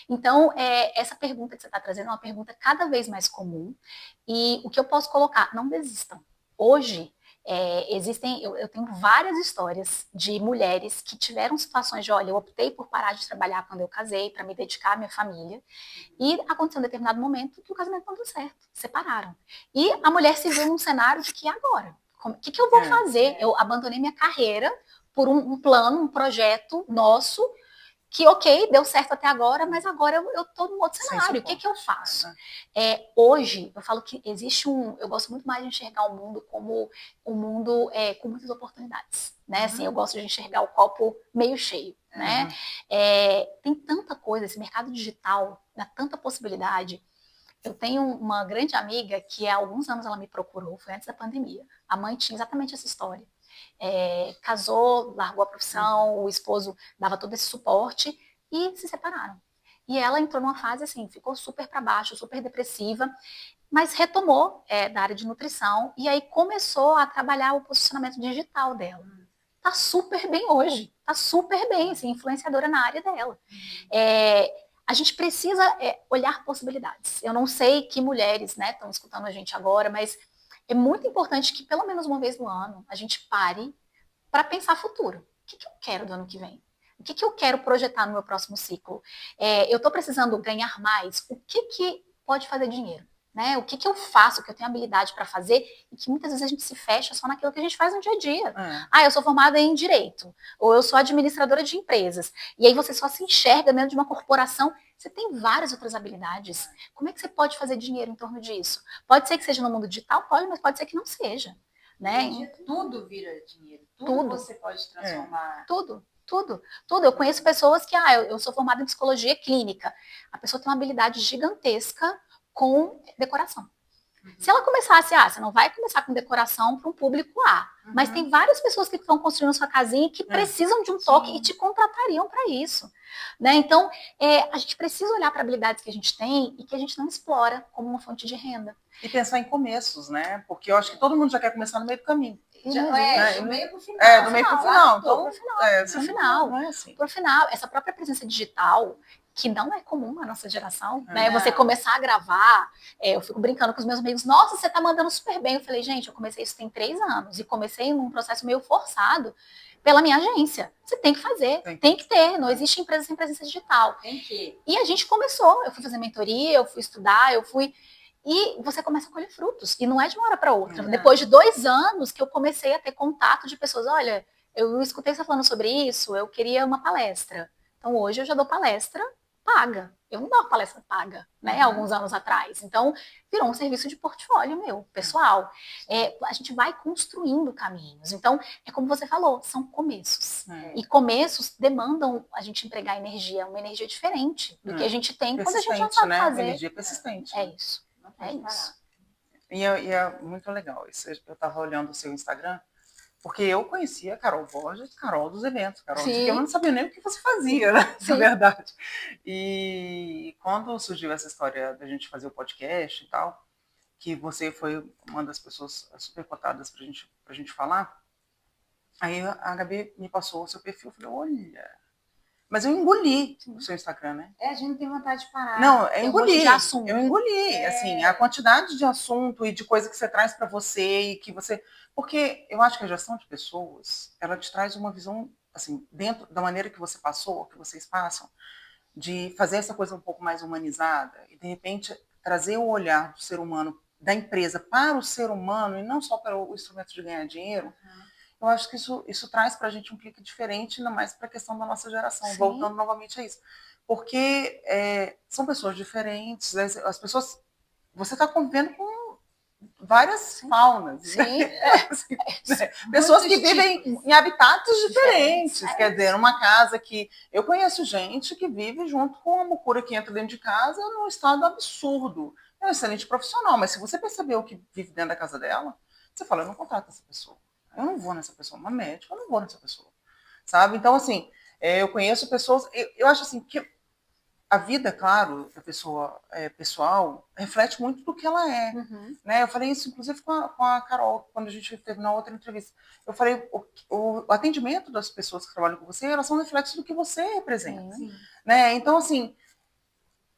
Então, essa pergunta que você está trazendo é uma pergunta cada vez mais comum e o que eu posso colocar? Não desistam. Hoje, eu tenho várias histórias de mulheres que tiveram situações de, olha, eu optei por parar de trabalhar quando eu casei, para me dedicar à minha família, e aconteceu um determinado momento que o casamento não deu certo, separaram. E a mulher se viu num cenário de que agora? O que eu vou fazer? Eu abandonei minha carreira por um plano, um projeto nosso, que ok, deu certo até agora, mas agora eu estou num outro cenário. O que eu faço? Hoje, eu falo que existe eu gosto muito mais de enxergar o mundo como um mundo com muitas oportunidades. Né? Assim, eu gosto de enxergar o copo meio cheio. Né? Tem tanta coisa, esse mercado digital dá tanta possibilidade. Eu tenho uma grande amiga que há alguns anos ela me procurou, foi antes da pandemia. A mãe tinha exatamente essa história. Casou, largou a profissão, o esposo dava todo esse suporte e se separaram. E ela entrou numa fase assim, ficou super para baixo, super depressiva, mas retomou da área de nutrição e aí começou a trabalhar o posicionamento digital dela. Tá super bem hoje, tá super bem, assim, influenciadora na área dela. A gente precisa olhar possibilidades. Eu não sei que mulheres estão escutando a gente agora, mas é muito importante que pelo menos uma vez no ano a gente pare para pensar futuro. O que eu quero do ano que vem? O que eu quero projetar no meu próximo ciclo? Eu estou precisando ganhar mais? O que pode fazer dinheiro? Né? O que eu faço, que eu tenho habilidade para fazer e que muitas vezes a gente se fecha só naquilo que a gente faz no dia a dia. Eu sou formada em direito, ou eu sou administradora de empresas. E aí você só se enxerga dentro de uma corporação. Você tem várias outras habilidades. Como é que você pode fazer dinheiro em torno disso? Pode ser que seja no mundo digital, pode, mas pode ser que não seja. Né? Tudo vira dinheiro. Tudo você pode transformar. Tudo. Eu conheço pessoas que, eu sou formada em psicologia clínica. A pessoa tem uma habilidade gigantesca com decoração. Se ela começasse, você não vai começar com decoração para um público A, mas tem várias pessoas que estão construindo sua casinha que precisam de um toque e te contratariam para isso. Né? Então, a gente precisa olhar para habilidades que a gente tem e que a gente não explora como uma fonte de renda. E pensar em começos, né? Porque eu acho que todo mundo já quer começar no meio do caminho. Do meio pro final. Do meio pro final. Então, pro final. Não é assim. Pro final, essa própria presença digital, que não é comum na nossa geração, né? Você começar a gravar, eu fico brincando com os meus amigos, nossa, você tá mandando super bem. Eu falei, gente, eu comecei isso tem 3 anos e comecei num processo meio forçado pela minha agência. Você tem que fazer, tem que ter. Não existe empresa sem presença digital. Tem que. E a gente começou, eu fui fazer mentoria, eu fui estudar, e você começa a colher frutos. E não é de uma hora para outra. Depois de 2 anos que eu comecei a ter contato de pessoas, olha, eu escutei você falando sobre isso, eu queria uma palestra. Então hoje eu já dou palestra paga. Eu não dava palestra paga, né, alguns anos atrás. Então, virou um serviço de portfólio meu, pessoal. A gente vai construindo caminhos. Então, é como você falou, são começos. E começos demandam a gente empregar energia, uma energia diferente do que a gente tem quando a gente já sabe fazer. Energia persistente. É isso. E é muito legal. Eu estava olhando o seu Instagram, porque eu conhecia a Carol Borges, Carol dos eventos, Carol, que eu não sabia nem o que você fazia, né? Na verdade. E quando surgiu essa história da gente fazer o podcast e tal, que você foi uma das pessoas super cotadas pra gente falar, aí a Gabi me passou o seu perfil, eu falei, olha... Mas eu engoli o seu Instagram, né? A gente não tem vontade de parar. Não, eu engoli. Assim, a quantidade de assunto e de coisa que você traz para você e que você... Porque eu acho que a gestão de pessoas, ela te traz uma visão, assim, dentro da maneira que você passou, que vocês passam, de fazer essa coisa um pouco mais humanizada e, de repente, trazer o olhar do ser humano, da empresa para o ser humano e não só para o instrumento de ganhar dinheiro. Eu eu acho que isso traz para a gente um clique diferente, ainda mais para a questão da nossa geração, Sim. voltando novamente a isso. Porque são pessoas diferentes, né? As pessoas... Você está convivendo com várias faunas, Sim. né? Assim, né? Pessoas que vivem em habitats diferentes. Quer dizer, numa casa que... Eu conheço gente que vive junto com uma mucura que entra dentro de casa num estado absurdo. É um excelente profissional, mas se você perceber o que vive dentro da casa dela, você fala, eu não contrato essa pessoa. Eu não vou nessa pessoa. Uma médica, eu não vou nessa pessoa. Sabe? Então, assim, eu conheço pessoas... Eu acho assim que a vida, claro, da pessoa pessoal, reflete muito do que ela é. Né? Eu falei isso, inclusive, com a Carol, quando a gente teve na outra entrevista. Eu falei, o atendimento das pessoas que trabalham com você, elas são reflexos do que você representa. Né? Então, assim,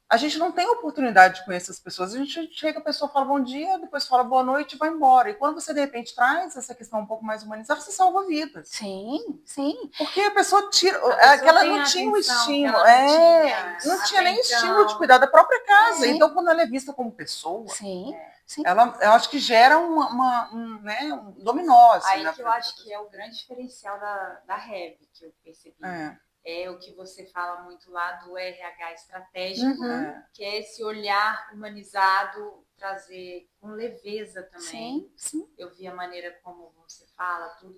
a gente não tem oportunidade de conhecer as pessoas. A gente chega, a pessoa fala bom dia, depois fala boa noite e vai embora. E quando você, de repente, traz essa questão um pouco mais humanizada, você salva vidas. Sim, sim. Porque a pessoa tira... Aquela não tinha o estímulo. Não tinha nem estímulo de cuidar da própria casa. Então, quando ela é vista como pessoa, sim. eu acho que gera um dominó. Assim, aí que eu acho que é o grande diferencial da Rev, que eu percebi. É o que você fala muito lá do RH estratégico, que é esse olhar humanizado, trazer com leveza também. Sim. Eu vi a maneira como você fala, tudo.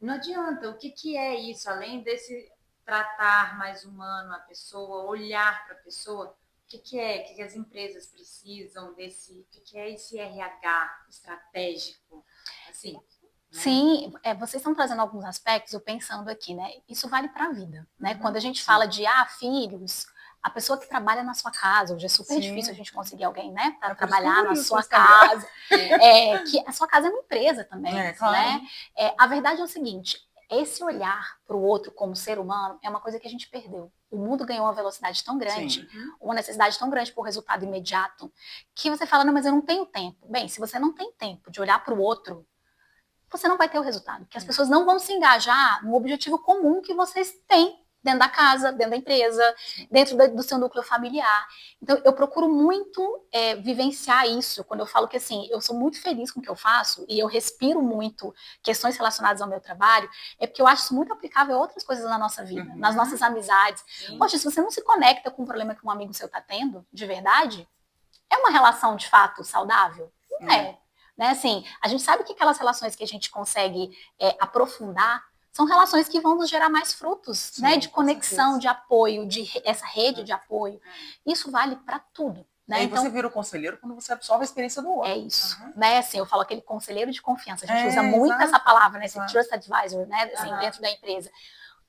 Não adianta, o que é isso? Além desse tratar mais humano a pessoa, olhar para a pessoa, o que as empresas precisam desse, o que é esse RH estratégico, assim... Sim, vocês estão trazendo alguns aspectos, eu pensando aqui, né? Isso vale para a vida, né? Quando a gente fala de filhos, a pessoa que trabalha na sua casa, hoje é super difícil a gente conseguir alguém, né, para trabalhar na sua casa, que a sua casa é uma empresa também, né? A verdade é o seguinte, esse olhar para o outro como ser humano é uma coisa que a gente perdeu. O mundo ganhou uma velocidade tão grande, uma necessidade tão grande por resultado imediato, que você fala, não, mas eu não tenho tempo. Bem, se você não tem tempo de olhar para o outro, você não vai ter o resultado, porque as pessoas não vão se engajar no objetivo comum que vocês têm dentro da casa, dentro da empresa, dentro do seu núcleo familiar. Então, eu procuro muito vivenciar isso, quando eu falo que, assim, eu sou muito feliz com o que eu faço e eu respiro muito questões relacionadas ao meu trabalho, é porque eu acho isso muito aplicável a outras coisas na nossa vida, nas nossas amizades. Poxa, se você não se conecta com um problema que um amigo seu está tendo, de verdade, é uma relação, de fato, saudável? Não é. Né? Assim, a gente sabe que aquelas relações que a gente consegue aprofundar são relações que vão nos gerar mais frutos, né? De conexão, de apoio, essa rede de apoio. Isso vale para tudo. Né? E então, você vira o conselheiro quando você absorve a experiência do outro. É isso. Né? Assim, eu falo aquele conselheiro de confiança. A gente usa muito essa palavra, né? Esse trust advisor, né? Assim, dentro da empresa.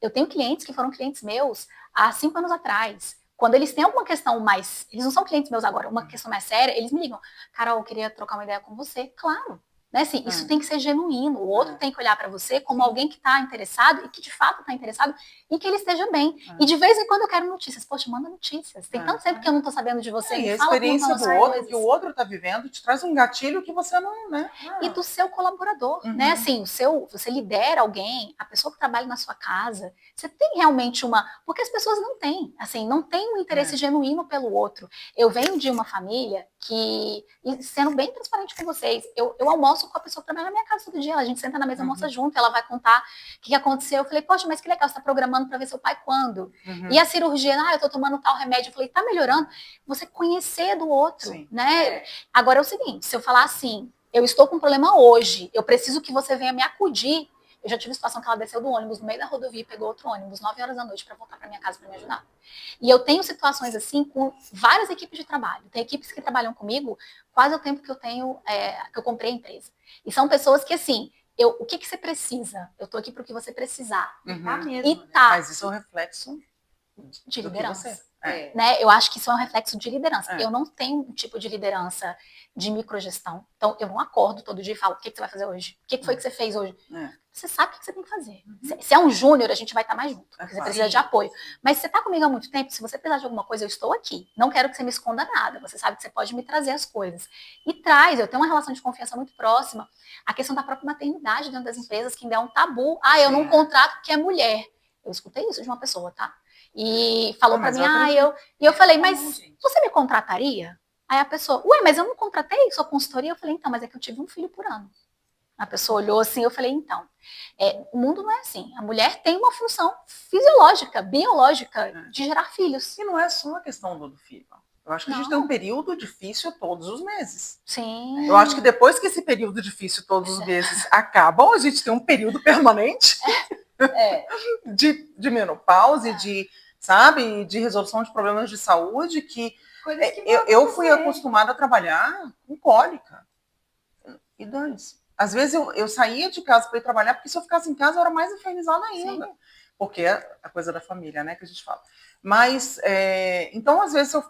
Eu tenho clientes que foram clientes meus há 5 anos atrás. Quando eles têm alguma questão mais... Eles não são clientes meus agora, uma questão mais séria, eles me ligam. Carol, eu queria trocar uma ideia com você. Claro. Né? Assim, isso tem que ser genuíno. O outro tem que olhar para você como alguém que está interessado e que de fato está interessado e que ele esteja bem. E de vez em quando eu quero notícias. Poxa, manda notícias. Tem tanto tempo que eu não estou sabendo de você. E a experiência do outro, que o outro está vivendo, te traz um gatilho que você não... né? E do seu colaborador. Né? Assim, você lidera alguém, a pessoa que trabalha na sua casa, você tem realmente uma... Porque as pessoas não têm. Assim, não tem um interesse genuíno pelo outro. Eu venho de uma família que... E sendo bem transparente com vocês, eu almoço com a pessoa que trabalha na minha casa todo dia, a gente senta na mesa, almoça junto, ela vai contar o que aconteceu. Eu falei, poxa, mas que legal, você está programando para ver seu pai quando? E a cirurgia, eu tô tomando tal remédio. Eu falei, tá melhorando? Você conhecer do outro, né? Agora é o seguinte, se eu falar assim, eu estou com um problema hoje, eu preciso que você venha me acudir. Eu já tive situação que ela desceu do ônibus no meio da rodovia e pegou outro ônibus, 9 horas da noite, para voltar para minha casa para me ajudar. E eu tenho situações assim com várias equipes de trabalho. Tem equipes que trabalham comigo quase o tempo que eu tenho, que eu comprei a empresa. E são pessoas que, assim, o que você precisa? Eu tô aqui para o que você precisar. Tá mesmo, e tá. Mas isso é um reflexo de liderança. Né? Eu acho que isso é um reflexo de liderança. Eu não tenho um tipo de liderança de microgestão. Então, eu não acordo todo dia e falo, o que você vai fazer hoje? O que foi que você fez hoje? Você sabe o que você tem que fazer. Se é um júnior, a gente vai estar mais junto, porque você precisa de apoio. Mas se você está comigo há muito tempo, se você precisar de alguma coisa, eu estou aqui. Não quero que você me esconda nada. Você sabe que você pode me trazer as coisas. E eu tenho uma relação de confiança muito próxima. A questão da própria maternidade dentro das empresas, que ainda é um tabu. Eu não contrato porque é mulher. Eu escutei isso de uma pessoa, tá? E falou pra mim, e eu falei, mas você me contrataria? Aí a pessoa, mas eu não contratei sua consultoria? Eu falei, então, mas é que eu tive um filho por ano. A pessoa olhou assim, eu falei, então, o mundo não é assim. A mulher tem uma função fisiológica, biológica, de gerar filhos. E não é só a questão do filho. Eu acho que a gente tem um período difícil todos os meses. Sim. Eu acho que depois que esse período difícil todos os meses acabam, a gente tem um período permanente de menopausa e de, sabe, de resolução de problemas de saúde que eu fui acostumada a trabalhar com cólica. E dane-se. Às vezes eu saía de casa para ir trabalhar, porque se eu ficasse em casa eu era mais infernizada ainda. Sim. Porque é a coisa da família, né, que a gente fala. Mas, então, às vezes,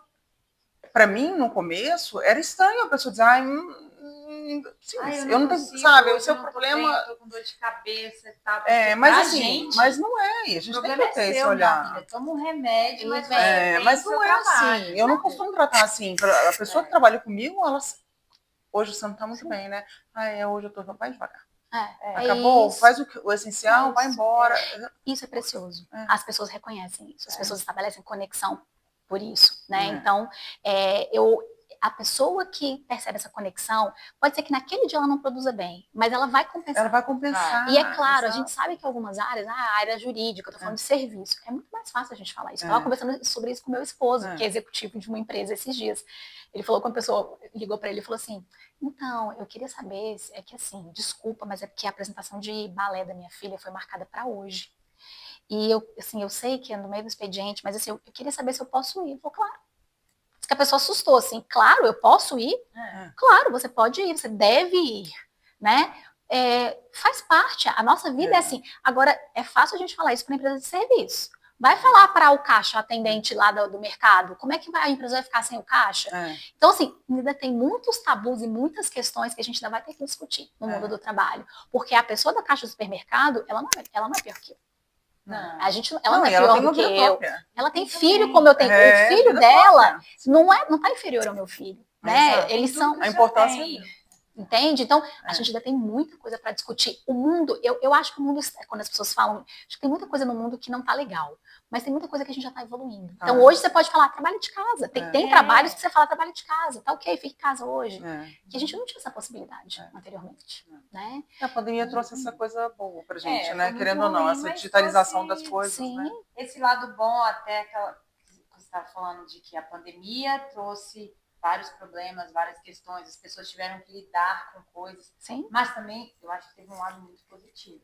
para mim, no começo, era estranho a pessoa dizer, eu não tenho, sabe, o seu problema... Eu tô com dor de cabeça e tal. Mas assim, mas não é, a gente tem que ter esse olhar. Toma um remédio, mas não é assim, eu não costumo tratar assim. A pessoa que trabalha comigo, ela... Hoje você não tá muito bem, né? Hoje eu tô... Vai devagar. Acabou, faz o essencial, vai embora. Isso é precioso. As pessoas reconhecem isso. As pessoas estabelecem conexão por isso, né? Então, a pessoa que percebe essa conexão, pode ser que naquele dia ela não produza bem, mas ela vai compensar. Ela vai compensar. E é claro, a gente sabe que algumas áreas, a área jurídica, eu tô falando de serviço, é muito mais fácil a gente falar isso. Eu estava conversando sobre isso com meu esposo, que é executivo de uma empresa esses dias. Ele falou, quando a pessoa ligou para ele e falou assim, então, eu queria saber, que assim, desculpa, mas é porque a apresentação de balé da minha filha foi marcada para hoje. E eu sei que é no meio do expediente, mas assim, eu queria saber se eu posso ir. Ele falou, claro. Diz que a pessoa assustou, assim, claro, eu posso ir? Claro, você pode ir, você deve ir, né? Faz parte, a nossa vida é assim. Agora, é fácil a gente falar isso para empresa de serviço. Vai falar para o caixa, o atendente lá do mercado, como é que a empresa vai ficar sem o caixa? Então, assim, ainda tem muitos tabus e muitas questões que a gente ainda vai ter que discutir no mundo do trabalho. Porque a pessoa da caixa do supermercado, ela não é pior que eu. Não. Ela não é pior do que eu. Ela tem filho como eu tenho. O filho dela não tá inferior ao meu filho. Né? Eles são... A importância Entende? Então, a gente ainda tem muita coisa para discutir. O mundo, eu acho que o mundo, quando as pessoas falam, acho que tem muita coisa no mundo que não tá legal, mas tem muita coisa que a gente já tá evoluindo. Então, hoje você pode falar, trabalho de casa. Tem trabalhos que você fala, trabalho de casa. Tá ok, fica em casa hoje. Que a gente não tinha essa possibilidade anteriormente. Né? A pandemia trouxe essa coisa boa pra gente, né? Querendo ou não, essa digitalização das coisas. Sim. Né? Esse lado bom, até aquela que você estava falando de que a pandemia trouxe vários problemas, várias questões, as pessoas tiveram que lidar com coisas. Sim. Mas também, eu acho que teve um lado muito positivo.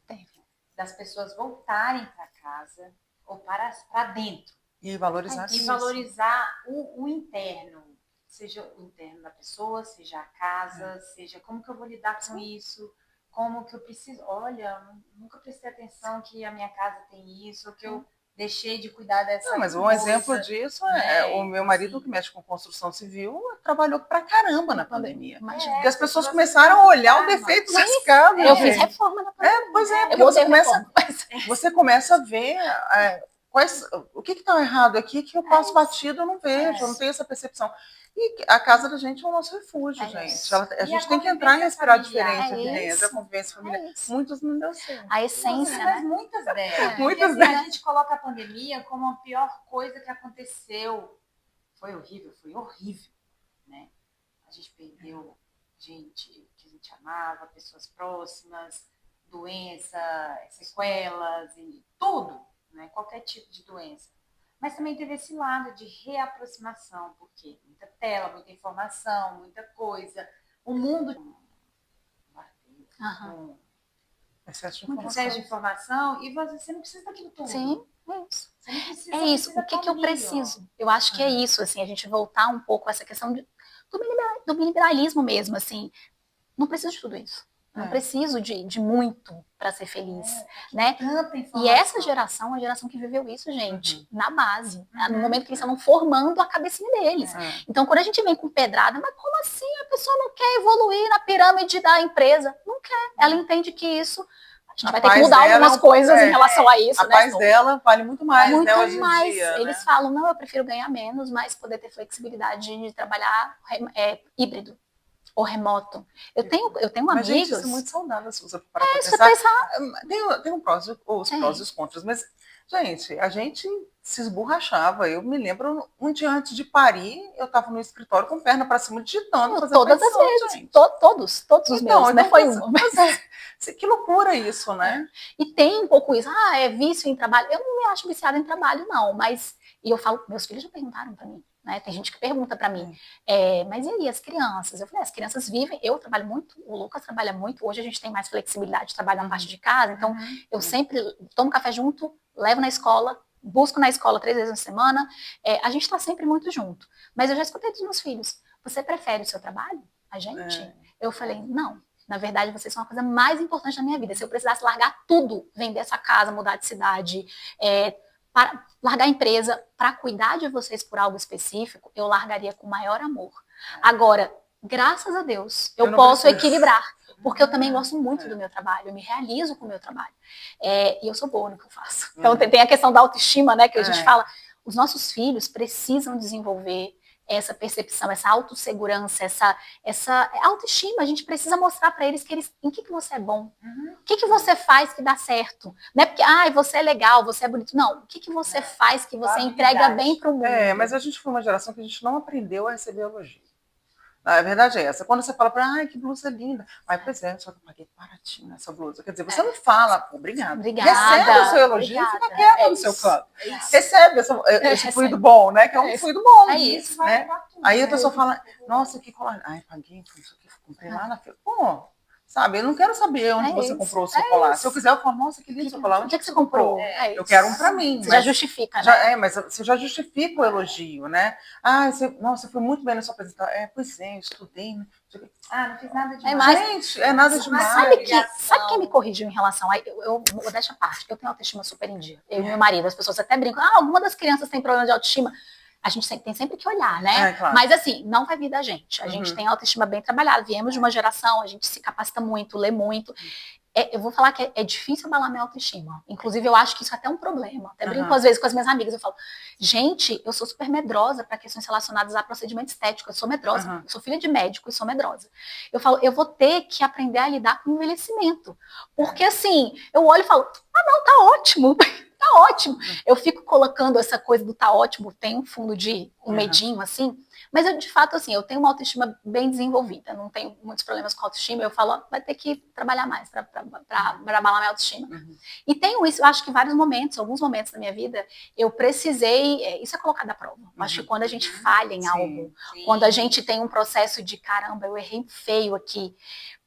Das pessoas voltarem para casa ou para dentro. E valorizar isso. E valorizar o interno. Seja o interno da pessoa, seja a casa, seja como que eu vou lidar com isso, como que eu preciso... Olha, nunca prestei atenção que a minha casa tem isso, ou que eu deixei de cuidar dessa coisa. Mas um exemplo disso o meu marido, que mexe com construção civil, trabalhou pra caramba na pandemia. Porque as pessoas começaram a olhar o defeito das casas. Eu fiz reforma na pandemia. Pois é, porque você começa a ver o que está errado aqui, que eu passo batido, eu não vejo, eu não tenho essa percepção. E a casa da gente é o nosso refúgio, gente. A gente tem que entrar e respirar diferente aqui dentro. A convivência familiar. Muitos não deu certo. A essência, mas muitas delas. A gente coloca a pandemia como a pior coisa que aconteceu. Foi horrível, né? A gente perdeu gente que a gente amava, pessoas próximas, doença, sequelas e tudo, né? Qualquer tipo de doença. Mas também teve esse lado de reaproximação, porque muita tela, muita informação, muita coisa. O mundo... Excesso de informação. E você não precisa daquilo tudo. Sim, é isso. Você não precisa o que eu preciso? Eu acho que é isso, assim, a gente voltar um pouco a essa questão do liberalismo mesmo, assim. Não preciso de tudo isso. Não preciso de muito para ser feliz, né? E essa geração é uma geração que viveu isso, gente, na base. No momento que eles estavam formando a cabecinha deles. Então, quando a gente vem com pedrada, mas como assim? A pessoa não quer evoluir na pirâmide da empresa? Não quer. Ela entende que isso... A gente vai ter que mudar algumas coisas em relação a isso, né? A paz dela vale muito mais, muito né, hoje mais. Em dia, eles falam, não, eu prefiro ganhar menos, mas poder ter flexibilidade de trabalhar híbrido. Ou remoto. Eu tenho amigos... Gente, isso é muito saudável, se você parar pra pensar. Tem os prós e os contras, mas Gente, a gente se esborrachava. Eu me lembro, um dia antes de parir, eu estava no escritório com perna para cima, digitando, fazendo Todas as vezes, todos os meus, né? Foi uma. Que loucura isso, né? E tem um pouco isso, é vício em trabalho. Eu não me acho viciada em trabalho, não, mas... E eu falo, meus filhos já perguntaram para mim, né? Tem gente que pergunta para mim, mas e aí as crianças? Eu falei, as crianças vivem, eu trabalho muito, o Lucas trabalha muito, hoje a gente tem mais flexibilidade de trabalhar na parte de casa, então eu sempre tomo café junto, levo na escola, busco na escola 3 vezes na semana, a gente está sempre muito junto. Mas eu já escutei dos meus filhos, você prefere o seu trabalho? A gente? Eu falei, não. Na verdade, vocês são a coisa mais importante da minha vida. Se eu precisasse largar tudo, vender essa casa, mudar de cidade, para largar a empresa para cuidar de vocês por algo específico, eu largaria com maior amor. Agora, graças a Deus, eu posso equilibrar, porque eu também gosto muito do meu trabalho, eu me realizo com o meu trabalho. E eu sou boa no que eu faço. Então, tem a questão da autoestima, né, que a gente fala. Os nossos filhos precisam desenvolver essa percepção, essa autossegurança, essa autoestima. A gente precisa mostrar para eles em que você é bom. O que você faz que dá certo. Não é porque, você é legal, você é bonito. Não, o que você faz que você entrega bem para o mundo. Mas a gente foi uma geração que a gente não aprendeu a receber elogio. A verdade é essa. Quando você fala para que blusa linda. Pois é, só que eu paguei baratinho essa blusa. Quer dizer, você não fala, obrigada. Recebe o seu elogio e fica quieta no seu canto. Recebe esse fluido bom, né? Que é um fluido bom. É isso. Né? Aí a pessoa fala, nossa, que colar. Paguei, comprei lá na feira. Pô, sabe, eu não quero saber onde você comprou o seu colar. Se eu quiser, eu falo, nossa, que lindo seu colar. Onde é que você comprou? Eu quero um para mim. Você já justifica, né? Mas você já justifica o elogio, né? Você foi muito bem na sua apresentação. Pois é, eu estudei, né? Não fiz nada demais. Gente, é nada demais. Sabe quem me corrigiu em relação a... Eu deixo a parte, eu tenho autoestima super em dia. Eu e meu marido, as pessoas até brincam, alguma das crianças tem problema de autoestima. A gente tem sempre que olhar, né? Claro. Mas assim, não vai vir da gente. A gente tem autoestima bem trabalhada. Viemos de uma geração, a gente se capacita muito, lê muito. Eu vou falar que é difícil abalar minha autoestima. Inclusive, eu acho que isso é até um problema. Até brinco às vezes com as minhas amigas. Eu falo, gente, eu sou super medrosa para questões relacionadas a procedimento estético. Eu sou medrosa. Eu sou filha de médico e sou medrosa. Eu falo, eu vou ter que aprender a lidar com o envelhecimento. Porque assim, eu olho e falo, não, tá ótimo. Tá ótimo. Eu fico colocando essa coisa do tá ótimo, tem um fundo de um medinho, assim. Mas eu, de fato, assim, eu tenho uma autoestima bem desenvolvida. Não tenho muitos problemas com autoestima. Eu falo, vai ter que trabalhar mais para abalar minha autoestima. E tenho isso, eu acho que vários momentos, alguns momentos da minha vida, eu precisei... Isso é colocado à prova. Eu acho que quando a gente falha em algo, quando a gente tem um processo de, caramba, eu errei feio aqui,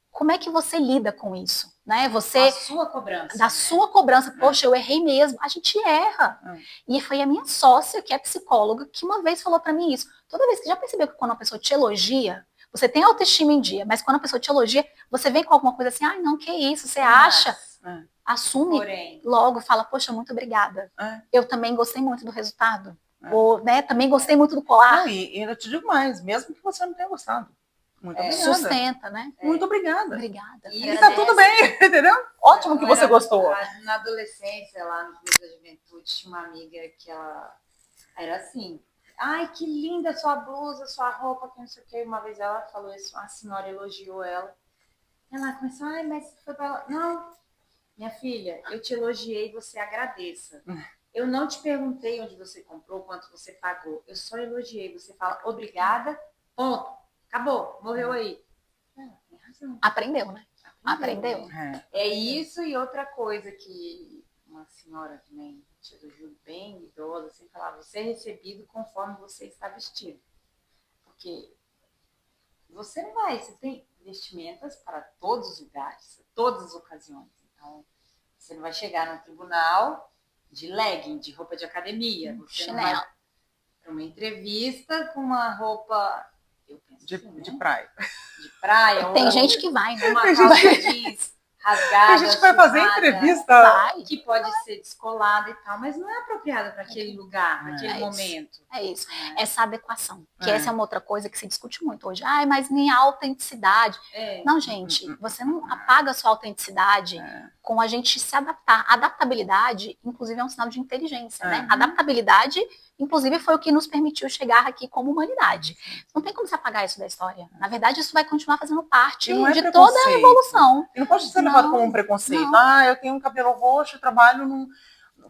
como é que você lida com isso? Né? Da sua cobrança. Da sua cobrança. Poxa, eu errei mesmo. A gente erra. E foi a minha sócia, que é psicóloga, que uma vez falou pra mim isso. Toda vez que já percebeu que quando uma pessoa te elogia, você tem autoestima em dia, mas quando a pessoa te elogia, você vem com alguma coisa assim, não, que isso, você acha? Assume logo, fala, poxa, muito obrigada. Eu também gostei muito do resultado. Ou, né, também gostei muito do colar. E ainda te digo mais, mesmo que você não tenha gostado. Muito obrigada. Sustenta, né? Muito obrigada. Obrigada. E tá tudo bem, entendeu? Ótimo que você gostou. Na adolescência, lá no começo da juventude, tinha uma amiga que ela era assim, ai, que linda sua blusa, sua roupa, que não sei o que. Uma vez ela falou isso, a senhora elogiou ela. Ela começou, mas foi pra ela. Não, minha filha, eu te elogiei, você agradeça. Eu não te perguntei onde você comprou, quanto você pagou. Eu só elogiei. Você fala, obrigada, ponto. Acabou, morreu aí. Tem razão. Aprendeu, né? Aprendeu. É isso e outra coisa que uma senhora também te elogiou bem, idosa, assim, falava, você é recebido conforme você está vestido. Porque você não vai, você tem vestimentas para todos os lugares, todas as ocasiões. Então, você não vai chegar no tribunal de legging, de roupa de academia. Você não vai para uma entrevista com uma roupa... De praia. De praia. Tem gente que vai, né? Uma calça jeans rasgada. Tem gente que vai fazer entrevista. Que pode ser descolada e tal, mas não é apropriada para aquele lugar, naquele momento. É isso. Essa adequação. Que essa é uma outra coisa que se discute muito hoje. Mas minha autenticidade. Não, gente, você não apaga a sua autenticidade com a gente se adaptar. Adaptabilidade, inclusive, é um sinal de inteligência, né? Adaptabilidade, inclusive, foi o que nos permitiu chegar aqui como humanidade. Não tem como se apagar isso da história. Na verdade, isso vai continuar fazendo parte de toda a evolução. E não pode ser levado como um preconceito. Eu tenho um cabelo roxo, trabalho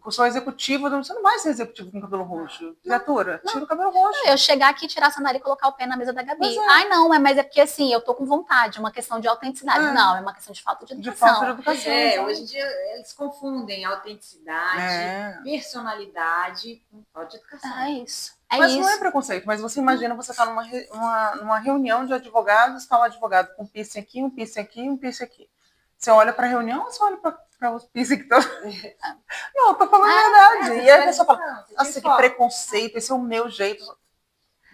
eu sou executiva, você não vai ser executiva com cabelo roxo. Criatura, tira o cabelo roxo. Eu chegar aqui, tirar a sandália e colocar o pé na mesa da Gabi. Ai, não, mas é porque assim, eu tô com vontade, uma questão de autenticidade. Não, é uma questão de falta de educação. De falta de educação. Hoje em dia eles confundem autenticidade, personalidade com falta de educação. É isso. Mas não é preconceito, mas você imagina, você tá numa reunião de advogados, está um advogado com um piercing aqui, um piercing aqui, um piercing aqui. Você olha para a reunião ou você olha para os piercing que estão... Não, eu tô falando a verdade. E aí a pessoa fala, nossa, que preconceito, esse é o meu jeito.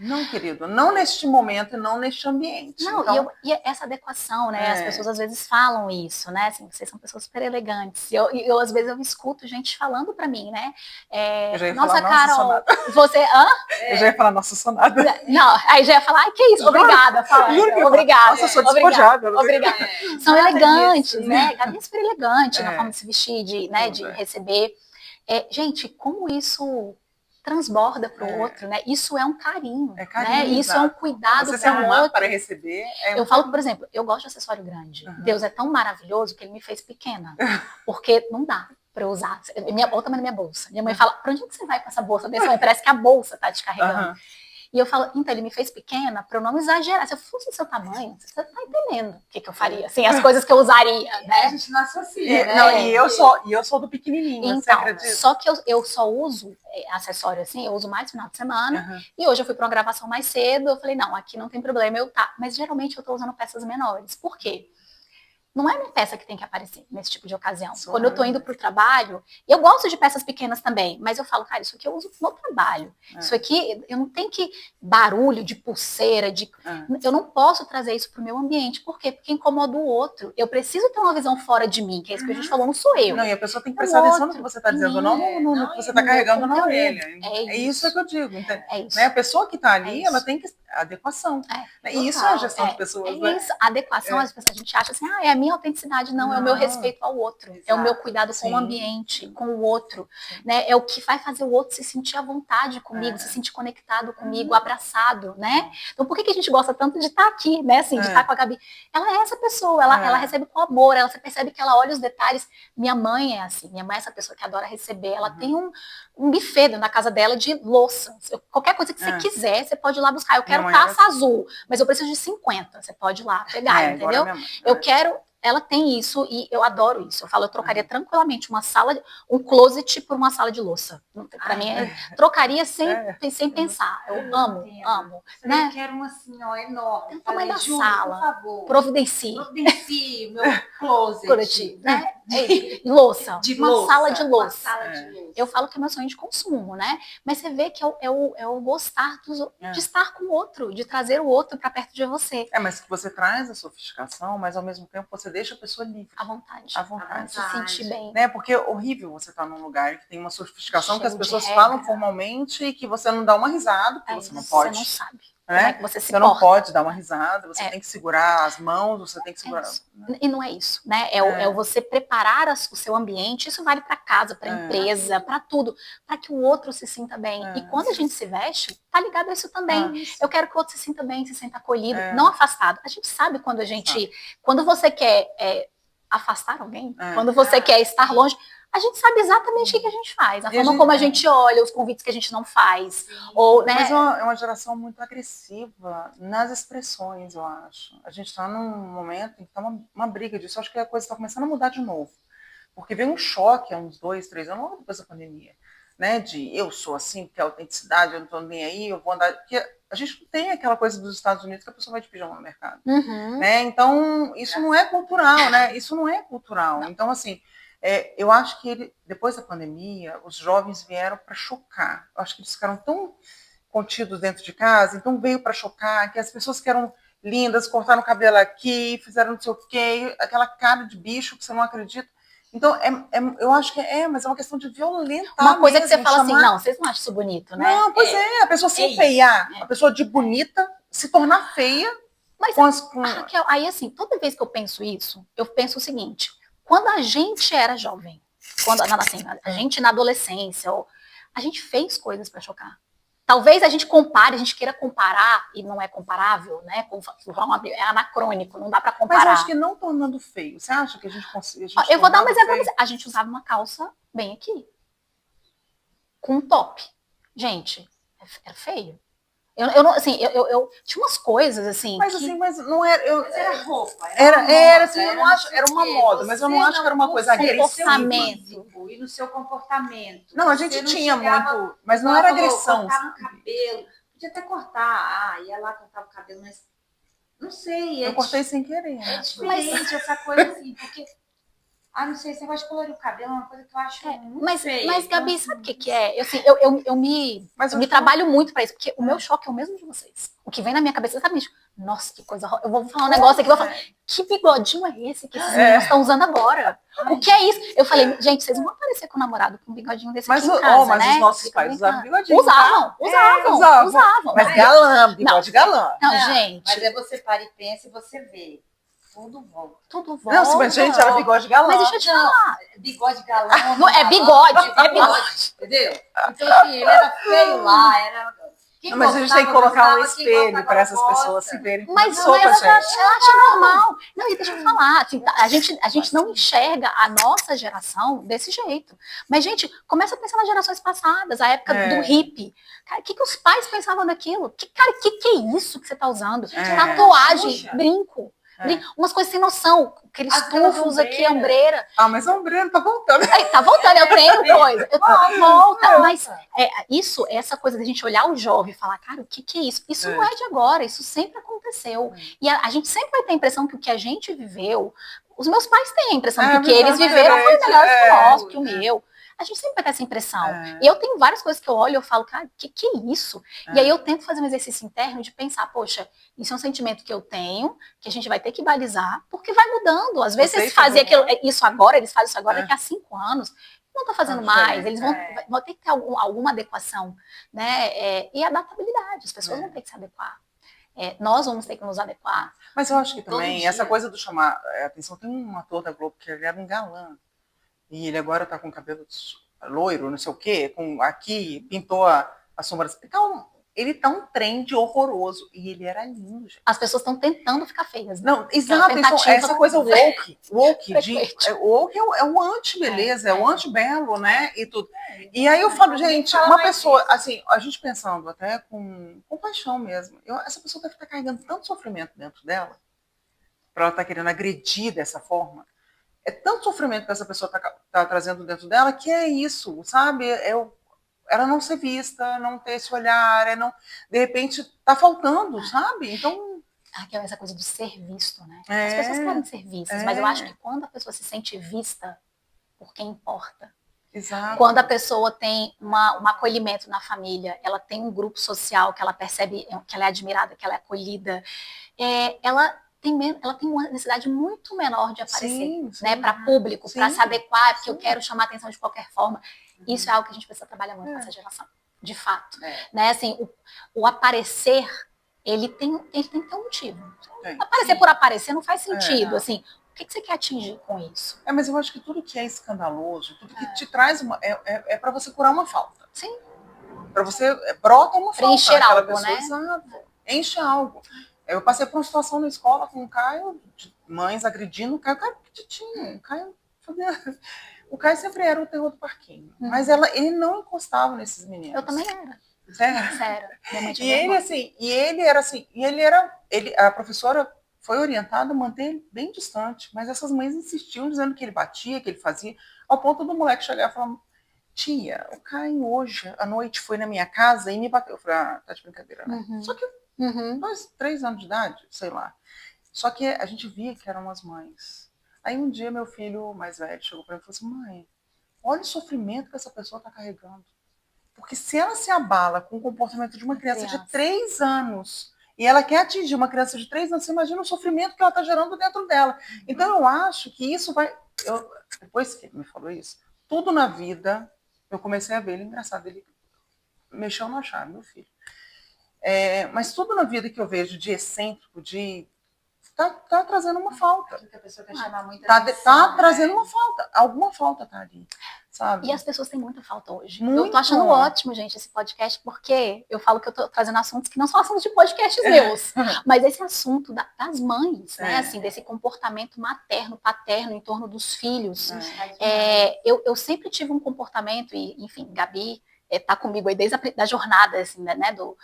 Não, querido, não neste momento e não neste ambiente. Não, então... e essa adequação, né? As pessoas às vezes falam isso, né? Assim, vocês são pessoas super elegantes. Eu às vezes eu escuto gente falando pra mim, né? Eu já ia nossa, falar, Carol, nossa, você... Eu já ia falar, nossa, sonada. Não, aí já ia falar, ai, que isso, obrigada. Obrigada. Nossa, eu sou despojada. Obrigada. São elegantes, né? Gabi é super elegante na forma de se vestir, de receber. Gente, como isso transborda para o outro, né? Isso é um carinho, né? Isso é um cuidado você se para o arrumar outro. para receber. Eu falo, por exemplo, eu gosto de acessório grande. Deus é tão maravilhoso que ele me fez pequena, porque não dá para eu usar. Outra na minha bolsa. Minha mãe fala, para onde você vai com essa bolsa? Minha mãe, parece que a bolsa tá te carregando. E eu falo, então, ele me fez pequena para eu não exagerar. Se eu fosse do seu tamanho, você tá entendendo o que eu faria? Assim, as coisas que eu usaria, né? A gente não associa, né? Não, e eu sou do pequenininho, então, você acredita? Só que eu só uso acessório assim, eu uso mais no final de semana. E hoje eu fui para uma gravação mais cedo, eu falei, não, aqui não tem problema, mas geralmente eu tô usando peças menores. Por quê? Não é minha peça que tem que aparecer nesse tipo de ocasião. Quando eu tô indo pro trabalho, eu gosto de peças pequenas também, mas eu falo, cara, isso aqui eu uso no trabalho. Isso aqui, eu não tenho que barulho de pulseira, eu não posso trazer isso pro meu ambiente. Por quê? Porque incomoda o outro. Eu preciso ter uma visão fora de mim, que é isso que a gente falou, não sou eu. Não, e a pessoa tem que prestar atenção no que você tá dizendo, não no que você tá carregando na orelha. É isso que eu digo. É isso. Né? A pessoa que tá ali, ela tem que... Adequação. E isso é a gestão de pessoas. É isso, adequação, as pessoas, a gente acha assim, é a minha autenticidade, não, é o meu respeito ao outro, é o meu cuidado com o ambiente, com o outro, né? É o que vai fazer o outro se sentir à vontade comigo, se sentir conectado comigo, abraçado, né? Então por que a gente gosta tanto de estar aqui, né? Assim, de estar com a Gabi? Ela é essa pessoa, ela recebe com amor, você percebe que ela olha os detalhes. Minha mãe é assim, minha mãe é essa pessoa que adora receber, ela tem um buffet na casa dela de louça. Qualquer coisa que você quiser, você pode ir lá buscar. Eu quero taça azul, mas eu preciso de 50. Você pode ir lá pegar, entendeu? Eu quero... Ela tem isso e eu adoro isso. Eu falo, eu trocaria tranquilamente um closet por uma sala de louça. Pra mim, trocaria sem pensar. Eu amo. Né? Eu quero uma senhora enorme. O tamanho da sala. Por favor. Providencie o meu closet. Né? Louça. Uma sala de louça. louça. Eu falo que é meu sonho de consumo, né? Mas você vê que é o gostar de estar com o outro, de trazer o outro para perto de você. Mas que você traz a sofisticação, mas ao mesmo tempo você deixa a pessoa livre. À vontade. Se sentir bem. Né? Porque é horrível você estar num lugar que tem uma sofisticação que as pessoas falam formalmente e que você não dá uma risada, porque você não pode. Você não sabe. Né? Como é que você não pode dar uma risada, você tem que segurar as mãos, você tem que segurar... E não é isso, né? É você preparar o seu ambiente, isso vale para casa, para empresa, para tudo, para que o outro se sinta bem. E quando a gente se veste, tá ligado a isso também. Eu quero que o outro se sinta bem, se sinta acolhido, não afastado. A gente sabe quando quando você quer afastar alguém, quando você quer estar longe, a gente sabe exatamente o que a gente faz, a forma como a gente olha, os convites que a gente não faz. Ou, né? Mas é uma geração muito agressiva nas expressões, eu acho. A gente está num momento em que está uma briga disso. Eu acho que a coisa está começando a mudar de novo. Porque veio um choque há uns 2, 3 anos, logo depois da pandemia. Né? De eu sou assim, porque é autenticidade, eu não estou nem aí, eu vou andar... Porque a gente não tem aquela coisa dos Estados Unidos que a pessoa vai de pijama no mercado. Né? Então, isso não é cultural, né? Isso não é cultural. Então, assim... eu acho que depois da pandemia, os jovens vieram para chocar. Eu acho que eles ficaram tão contidos dentro de casa, então veio para chocar, que as pessoas que eram lindas, cortaram o cabelo aqui, fizeram não sei o quê, aquela cara de bicho que você não acredita. Então, eu acho que mas é uma questão de violentar uma coisa mesmo, que você fala assim, não, vocês não acham isso bonito, né? Não, pois a pessoa se enfeiar, a pessoa de bonita se tornar feia. Mas, Raquel, aí assim, toda vez que eu penso isso, eu penso o seguinte... Quando a gente era jovem, a gente na adolescência, a gente fez coisas para chocar. Talvez a gente queira comparar, e não é comparável, né? É anacrônico, não dá para comparar. Mas eu acho que não tornando feio. Você acha que a gente consegue? Eu vou dar um exemplo. A gente usava uma calça bem aqui. com um top. Gente, era feio. Eu não, assim, eu tinha umas coisas assim. Mas assim, mas não era. Mas era roupa. Era assim, eu não acho, era uma moda, mas eu não acho que era uma coisa agressiva. E no seu comportamento. Não, a gente tinha muito, mas não era agressão. Cortar no cabelo. Podia até cortar, ia lá cortar o cabelo, mas não sei. Eu cortei sem querer. É diferente essa coisa assim, porque. Não sei, esse negócio de colorir o cabelo é uma coisa que eu acho muito feia. Mas, Gabi, então, sabe o que é? Eu me trabalho muito pra isso, porque o meu choque é o mesmo de vocês. O que vem na minha cabeça é exatamente, nossa, que coisa horrorosa. Eu vou falar um negócio aqui, vou falar, que bigodinho é esse que esses meninos estão usando agora? O que é isso? Eu falei, gente, vocês vão aparecer com o namorado com um bigodinho desse aqui em casa, mas né? os nossos pais usavam bigodinho. Usavam. Mas galã, bigode galã. Não, gente. Mas aí você para e pensa e você vê. Tudo volta. Tudo volta. Não, mas gente, era bigode galã. Mas deixa eu te falar. Bigode galã. É bigode. Entendeu? Então, assim, ele era feio lá, era... Mas a gente tem que colocar um espelho para essas pessoas se verem. Mas eu acho normal. Não, e deixa eu falar, assim, a gente não enxerga a nossa geração desse jeito. Mas, gente, começa a pensar nas gerações passadas, a época do hippie. Cara, o que os pais pensavam daquilo? Cara, o que é isso que você está usando? Tatuagem, brinco. Umas coisas sem noção, aqueles tufos aqui, ombreira. Mas a ombreira tá voltando. Tá voltando, eu tenho coisa. Volta. Mas essa coisa da gente olhar o jovem e falar, cara, o que é isso? Isso não é de agora, isso sempre aconteceu. E a gente sempre vai ter a impressão que o que a gente viveu, os meus pais têm a impressão que o que eles viveram foi melhor que o nosso, que o meu. A gente sempre vai ter essa impressão. E eu tenho várias coisas que eu olho e eu falo, cara, o que é isso? E aí eu tento fazer um exercício interno de pensar, poxa, isso é um sentimento que eu tenho, que a gente vai ter que balizar, porque vai mudando. Às vezes eles fazem isso agora, eles fazem isso agora daqui a 5 anos. Não estão fazendo mais, eles vão ter que ter alguma adequação, né? E adaptabilidade, as pessoas vão ter que se adequar. Nós vamos ter que nos adequar. Mas eu acho que também, essa coisa do chamar atenção, tem um ator da Globo que ele era um galã. E ele agora tá com cabelo loiro, não sei o quê, aqui pintou a sobrancelha. Então, ele tá um trend horroroso. E ele era lindo, gente. As pessoas estão tentando ficar feias. Né? Não, exato. Essa coisa woke. Woke é o anti-beleza, é o anti-belo, né? E tudo. E aí eu falo, gente, uma pessoa, assim, a gente pensando até com paixão mesmo, essa pessoa deve estar carregando tanto sofrimento dentro dela, para ela estar querendo agredir dessa forma. É tanto sofrimento que essa pessoa tá trazendo dentro dela que é isso, sabe? Ela não ser vista, não ter esse olhar, de repente tá faltando, sabe? Então... que é essa coisa do ser visto, né? As pessoas querem ser vistas, mas eu acho que quando a pessoa se sente vista por quem importa, quando a pessoa tem um acolhimento na família, ela tem um grupo social que ela percebe que ela é admirada, que ela é acolhida, ela tem uma necessidade muito menor de aparecer, né, para público, para se adequar, porque eu quero chamar atenção de qualquer forma. Isso é algo que a gente precisa trabalhar muito nessa geração, de fato. Né? Assim, o aparecer, ele tem que ter um motivo. Aparecer por aparecer não faz sentido. Assim, o que você quer atingir com isso? Mas eu acho que tudo que é escandaloso, tudo que te traz é para você curar uma falta. Sim. Para você brota uma falta. Preencher algo, pessoa, né? Exato. Enche algo. Eu passei por uma situação na escola com o Caio, mães agredindo o Caio. O Caio petitinho. O Caio sempre era o terror do parquinho. Mas ele não encostava nesses meninos. Eu também era. Sério. A professora foi orientada a manter ele bem distante, mas essas mães insistiam dizendo que ele batia, que ele fazia, ao ponto do moleque chegar e falar, tia, o Caio hoje, à noite, foi na minha casa e me bateu. Eu falei, tá de brincadeira, né? Só que nós, 3 anos de idade, sei lá. Só que a gente via que eram as mães. Aí um dia meu filho mais velho chegou para mim e falou assim, mãe, olha o sofrimento que essa pessoa está carregando. Porque se ela se abala com o comportamento de uma criança de 3 anos, e ela quer atingir uma criança de 3 anos, você imagina o sofrimento que ela está gerando dentro dela. Então eu acho que isso vai... depois que ele me falou isso, tudo na vida, eu comecei a ver ele, engraçado, ele mexeu na chave, meu filho. Mas tudo na vida que eu vejo de excêntrico, tá trazendo uma falta. Que a pessoa quer chamar muita tá trazendo uma falta. Alguma falta tá ali, sabe? E as pessoas têm muita falta hoje. Eu tô achando ótimo, gente, esse podcast, porque eu falo que eu tô trazendo assuntos que não são assuntos de podcasts meus, mas esse assunto das mães, né? Assim, desse comportamento materno, paterno em torno dos filhos. Eu sempre tive um comportamento, e, enfim, Gabi tá comigo aí desde da jornada, assim, né, do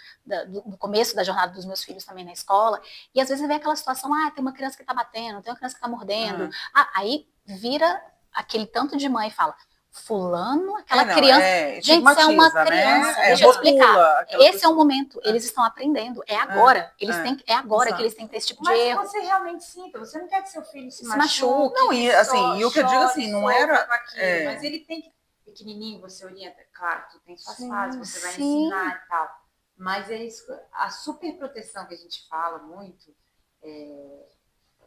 começo da jornada dos meus filhos também na escola, e às vezes vem aquela situação, tem uma criança que tá batendo, tem uma criança que tá mordendo, aí vira aquele tanto de mãe e fala, fulano, aquela criança, gente, isso é uma criança, né? deixa eu explicar, esse é o momento, eles estão aprendendo, é agora, é agora que eles têm que ter esse tipo de erro. Mas você realmente sinta, você não quer que seu filho se machuque. Não, e assim, e o que eu digo assim, não era... Mas ele tem que, pequenininho, você orienta, claro, tu tem suas fases, você vai ensinar e tal, mas é isso, a super proteção que a gente fala muito,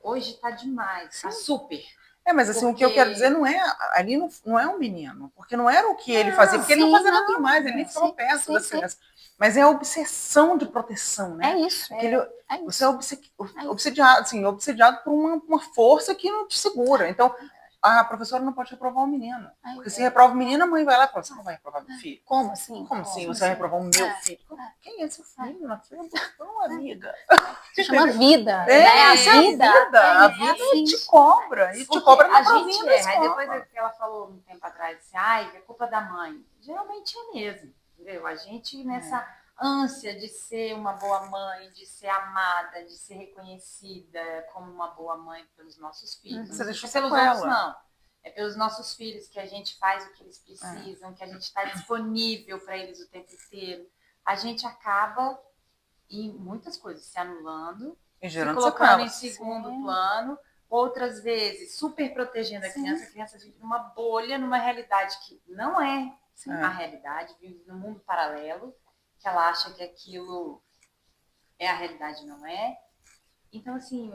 hoje tá demais, a super... mas assim, o que eu quero dizer não é, ali não é um menino, porque não era o que ele fazia, porque ele não fazia nada demais, ele nem ficava perto das crianças. Mas é a obsessão de proteção, né? É isso. Você é obsediado, assim, obsediado por uma força que não te segura. Então, a professora não pode reprovar o menino. Porque se reprova o menino, a mãe vai lá e fala, você não vai reprovar meu filho. Como assim? Como assim? Você vai reprovar o meu filho? Quem é seu filho? Não, amiga. Se chama vida. A vida te cobra. E te cobra na provinha da escola. Aí depois que ela falou um tempo atrás, assim, é culpa da mãe. Geralmente é mesmo, entendeu? A gente nessa ânsia de ser uma boa mãe, de ser amada, de ser reconhecida como uma boa mãe pelos nossos filhos. Você deixou pelos outros, não. É pelos nossos filhos que a gente faz o que eles precisam, que a gente está disponível para eles o tempo inteiro. A gente acaba, em muitas coisas, se anulando, se colocando em segundo plano, outras vezes super protegendo a criança vive numa bolha, numa realidade que não é a realidade, vive num mundo paralelo, que ela acha que aquilo é a realidade, não é. Então, assim,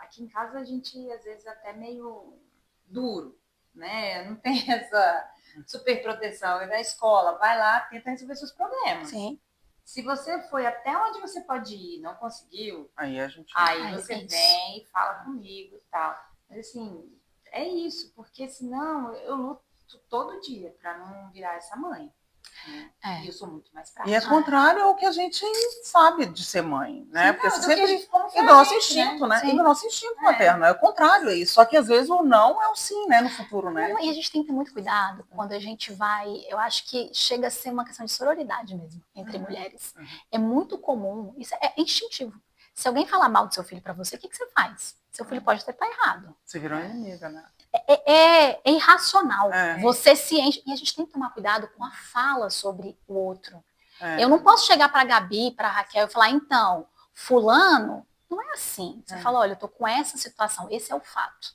aqui em casa a gente, às vezes, até meio duro, né? Não tem essa super proteção. É da escola, vai lá, tenta resolver seus problemas. Sim. Se você foi até onde você pode ir, não conseguiu, aí você vem e fala comigo e tal. Mas, assim, é isso, porque senão eu luto todo dia para não virar essa mãe. E eu sou muito mais prática. E é contrário ao que a gente sabe de ser mãe, né? Porque sempre é do nosso instinto, né? E do nosso instinto materno. É o contrário, é isso. Só que às vezes o não é o sim, né? No futuro, né? E a gente tem que ter muito cuidado quando a gente vai. Eu acho que chega a ser uma questão de sororidade mesmo entre mulheres. É muito comum, isso é instintivo. Se alguém falar mal do seu filho pra você, o que você faz? Seu filho pode até estar errado. Você virou inimiga, né? É irracional. Você se enche. E a gente tem que tomar cuidado com a fala sobre o outro. Eu não posso chegar para a Gabi, para a Raquel e falar, então, fulano, não é assim. Você fala, olha, eu tô com essa situação, esse é o fato.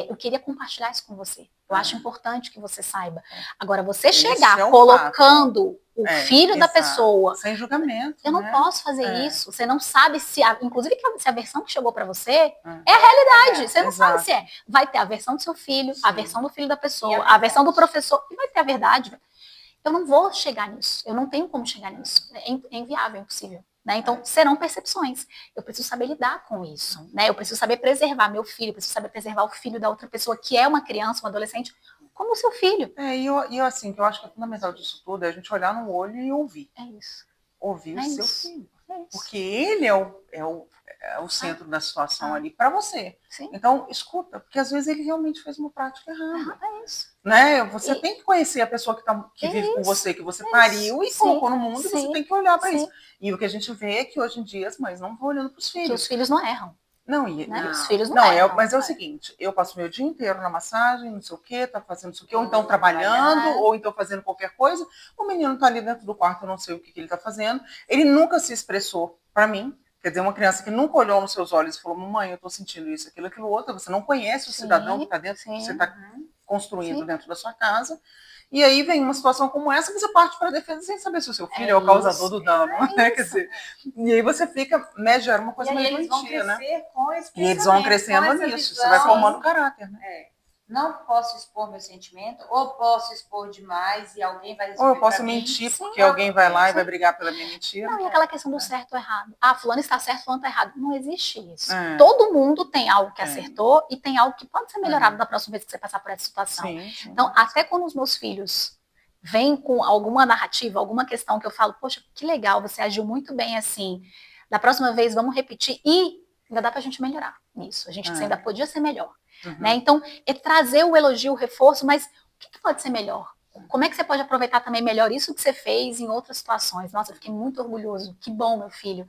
Eu queria compartilhar isso com você. Eu acho importante que você saiba. Agora, você chegar colocando o filho da pessoa... Sem julgamento. Eu não posso fazer isso. Você não sabe se... Inclusive, se a versão que chegou para você é a realidade. Você não sabe se é. Vai ter a versão do seu filho, a versão do filho da pessoa, a versão do professor, e vai ter a verdade. Eu não vou chegar nisso. Eu não tenho como chegar nisso. É inviável, é impossível. Né? Então, serão percepções. Eu preciso saber lidar com isso. Né? Eu preciso saber preservar meu filho, eu preciso saber preservar o filho da outra pessoa, que é uma criança, um adolescente, como o seu filho. E eu assim, que eu acho que é fundamental disso tudo é a gente olhar no olho e ouvir. É isso. Ouvir o seu filho. Porque ele é o centro da situação ali para você. Sim. Então, escuta, porque às vezes ele realmente fez uma prática errada. É isso. Né? Você tem que conhecer a pessoa que vive com você, que você pariu e colocou no mundo, e você tem que olhar para isso. E o que a gente vê é que hoje em dia as mães não estão olhando para os filhos. Que os filhos não erram. Os filhos não erram. Mas é o seguinte, eu passo meu dia inteiro na massagem, não sei o quê, tá fazendo não sei o quê, ou então trabalhando, ou então fazendo qualquer coisa. O menino tá ali dentro do quarto, eu não sei o que ele tá fazendo. Ele nunca se expressou para mim. Quer dizer, uma criança que nunca olhou nos seus olhos e falou, mamãe, eu tô sentindo isso, aquilo outro. Você não conhece o cidadão que tá dentro, que você tá construindo dentro da sua casa. E aí vem uma situação como essa, você parte para a defesa sem saber se o seu filho é o causador do dano, né? Quer dizer, e aí você fica, né, gera uma coisa mais doentia, né? E eles vão crescendo nisso, você vai formando caráter, né? Não posso expor meu sentimento, ou posso expor demais e alguém vai resolver. Ou eu posso mentir porque alguém vai lá e vai brigar pela minha mentira. Não, e aquela questão do certo ou errado. Fulano está certo, fulano está errado. Não existe isso. Todo mundo tem algo que acertou e tem algo que pode ser melhorado da próxima vez que você passar por essa situação. Então, até quando os meus filhos vêm com alguma narrativa, alguma questão que eu falo, poxa, que legal, você agiu muito bem assim. Da próxima vez, vamos repetir. E ainda dá pra gente melhorar nisso. A gente ainda podia ser melhor. Né? Então, é trazer o elogio, o reforço, mas o que pode ser melhor? como é que você pode aproveitar também melhor isso que você fez em outras situações? Nossa, eu fiquei muito orgulhoso. Que bom, meu filho.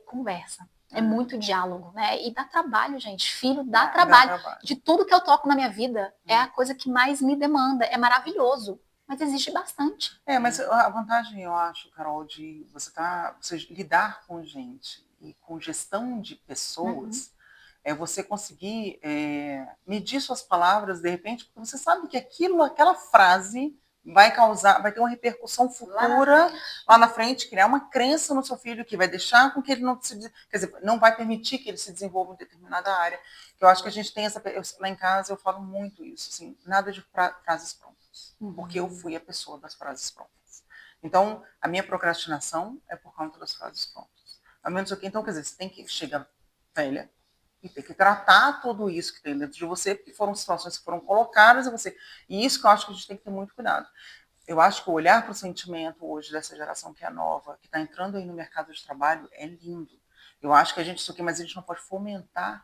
Conversa. É muito diálogo, né? E dá trabalho, gente. Filho dá trabalho. De tudo que eu toco na minha vida, é a coisa que mais me demanda. É maravilhoso, mas exige bastante. Mas a vantagem, eu acho, Carol, de você lidar com gente e com gestão de pessoas, é você conseguir medir suas palavras, de repente, porque você sabe que aquela frase vai ter uma repercussão futura lá na frente, criar uma crença no seu filho que vai deixar com que ele não quer dizer, não vai permitir que ele se desenvolva em determinada área. Eu acho que a gente tem lá em casa eu falo muito isso, assim, nada de frases prontas, porque eu fui a pessoa das frases prontas. Então, a minha procrastinação é por conta das frases prontas. A menos que, então, quer dizer, você tem que chegar velha e tem que tratar tudo isso que tem dentro de você, porque foram situações que foram colocadas em você. E isso que eu acho que a gente tem que ter muito cuidado. Eu acho que o olhar para o sentimento hoje dessa geração que é nova, que está entrando aí no mercado de trabalho, é lindo. Eu acho que mas a gente não pode fomentar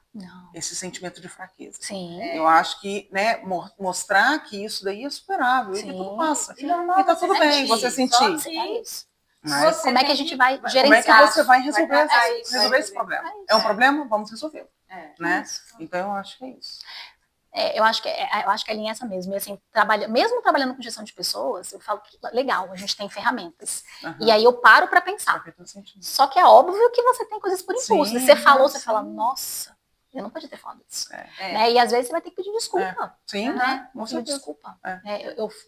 esse sentimento de fraqueza. Sim. Eu acho que, né, mostrar que isso daí é superável, e que tudo passa. E tá tudo bem você sentir. É isso. Mas como é que a gente vai gerenciar? Como é que você vai resolver esse problema? É um problema? Vamos resolver. Né? Então eu acho que é isso. Eu acho que a linha é essa mesmo. E, assim, mesmo trabalhando com gestão de pessoas, eu falo que legal, a gente tem ferramentas. E aí eu paro para pensar. Só que é óbvio que você tem coisas por impulso. Você falou, você fala, nossa, eu não podia ter falado isso. Né? E às vezes você vai ter que pedir desculpa. Né? Pedir desculpa.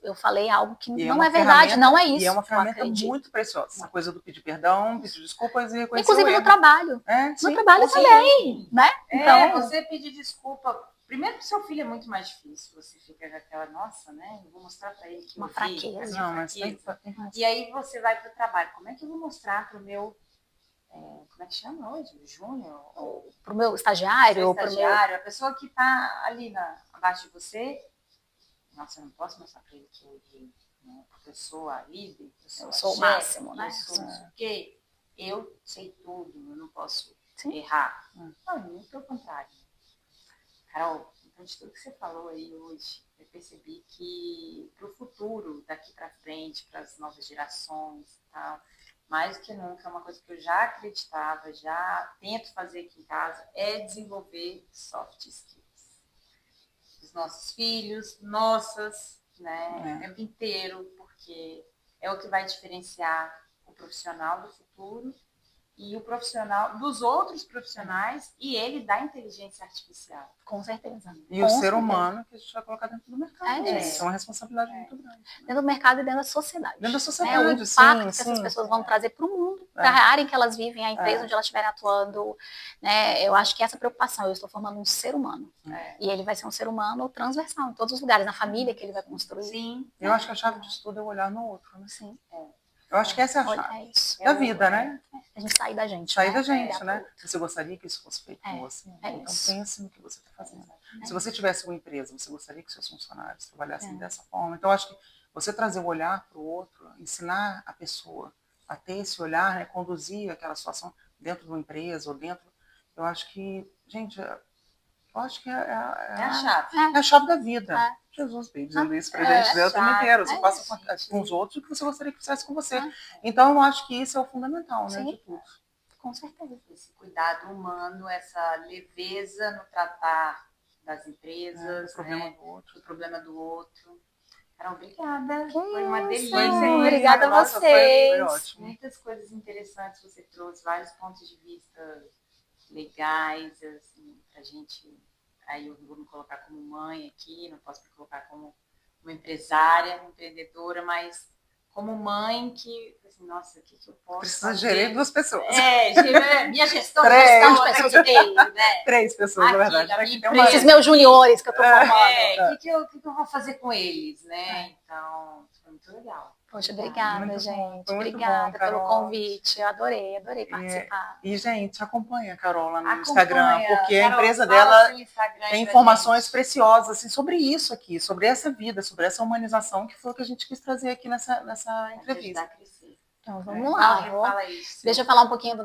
Eu falei algo que não é verdade, não é isso. E é uma ferramenta muito preciosa. Essa coisa do pedir perdão, pedir desculpas e reconhecer inclusive o erro. No trabalho. No trabalho também. Né? Então, você pedir desculpa. Primeiro, pro seu filho é muito mais difícil. Você fica com aquela, nossa, né? Eu vou mostrar para ele que uma fraqueza. E aí você vai pro trabalho. Como é que eu vou mostrar pro meu... como é que chama hoje? Júnior? Pro meu estagiário? A pessoa que tá ali abaixo de você. Nossa, eu não posso mostrar para ele que eu errei. Né? Porque eu sou a líder. Eu sou o máximo, né? Eu sou o quê? Eu sei tudo. Eu não posso errar. Não, muito pelo contrário. Carol, então de tudo que você falou aí hoje, eu percebi que para o futuro, daqui para frente, para as novas gerações e tal, mais do que nunca, uma coisa que eu já acreditava, já tento fazer aqui em casa, é desenvolver soft skills. Dos nossos filhos, nossas, né, o tempo inteiro, porque é o que vai diferenciar o profissional do futuro e o profissional dos outros profissionais e ele da inteligência artificial. Com certeza. E o ser humano que a gente vai colocar dentro do mercado. Isso é uma responsabilidade muito grande. Dentro do mercado e dentro da sociedade. Dentro da sociedade, o impacto que essas pessoas vão trazer para o mundo, para a área em que elas vivem, a empresa onde elas estiverem atuando. Né? Eu acho que essa preocupação, eu estou formando um ser humano. E ele vai ser um ser humano transversal, em todos os lugares, na família que ele vai construir. Sim. Eu acho que a chave disso tudo é olhar no outro. Né? Sim. Eu acho que essa é a chave da vida, né? A gente sair da gente. Sair da gente, né? Você gostaria que isso fosse feito com você? Então pense no que você está fazendo. Se você tivesse uma empresa, você gostaria que seus funcionários trabalhassem dessa forma? Então, eu acho que você trazer o olhar para o outro, ensinar a pessoa a ter esse olhar, né? Conduzir aquela situação dentro de uma empresa ou dentro... Eu acho que, gente... Eu acho que é a chave. É a chave da vida. Jesus veio dizendo isso pra gente o tempo inteiro. Você passa com os outros o que você gostaria que fizesse com você. Então, eu acho que isso é o fundamental, né, de tudo. Com certeza. Esse cuidado humano, essa leveza no tratar das empresas, o problema do outro. Carol, obrigada. Foi uma delícia. Obrigada a vocês. Foi ótimo. Muitas coisas interessantes você trouxe, vários pontos de vista legais, assim, pra gente. Aí eu vou me colocar como mãe aqui, não posso me colocar como uma empresária, uma empreendedora, mas como mãe que, assim, nossa, o que eu posso Precisa fazer? gerir 2 pessoas. Minha gestão de dele, né? 3 pessoas, na verdade. Esses meus juniores que eu tô formando. O que eu vou fazer com eles, né? Então, foi muito legal. Poxa, obrigada, gente. Obrigada pelo convite. Eu adorei participar. E, gente, acompanha a Carol lá no Instagram, porque a empresa dela tem informações preciosas assim, sobre isso aqui, sobre essa vida, sobre essa humanização, que foi o que a gente quis trazer aqui nessa entrevista. Então, vamos lá. Fala isso. Deixa eu falar um pouquinho do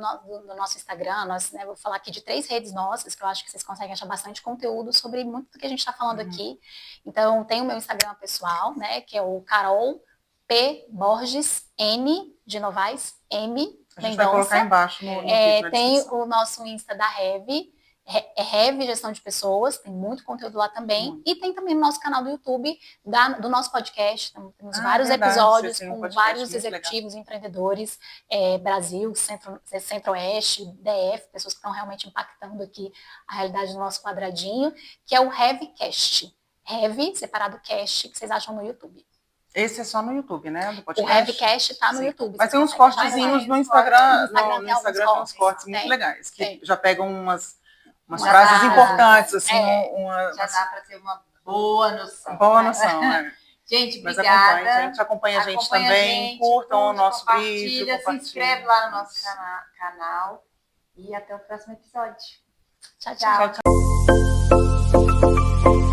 nosso Instagram. Vou falar aqui de 3 redes nossas, que eu acho que vocês conseguem achar bastante conteúdo sobre muito do que a gente está falando aqui. Então, tem o meu Instagram pessoal, né, que é o Carol P. Borges N de Novaes M. A gente vai colocar embaixo no vídeo, tem o nosso Insta da Rev, Rev Gestão de Pessoas, tem muito conteúdo lá também. E tem também o nosso canal do YouTube, do nosso podcast. Temos vários episódios com vários executivos, empreendedores, Brasil, Centro-Oeste, DF, pessoas que estão realmente impactando aqui a realidade do nosso quadradinho, que é o Revcast. Rev, separado cast, que vocês acham no YouTube. Esse é só no YouTube, né? Do podcast. O Revcast está no YouTube. Mas tem uns cortezinhos no Instagram. No Instagram tem uns cortes muito legais, que já pegam umas frases importantes, assim. Já dá para ter uma boa noção. Boa noção, né? Gente, obrigada. Acompanha a gente também. Curtam o nosso vídeo. Se inscreve lá no nosso canal. E até o próximo episódio. Tchau, tchau.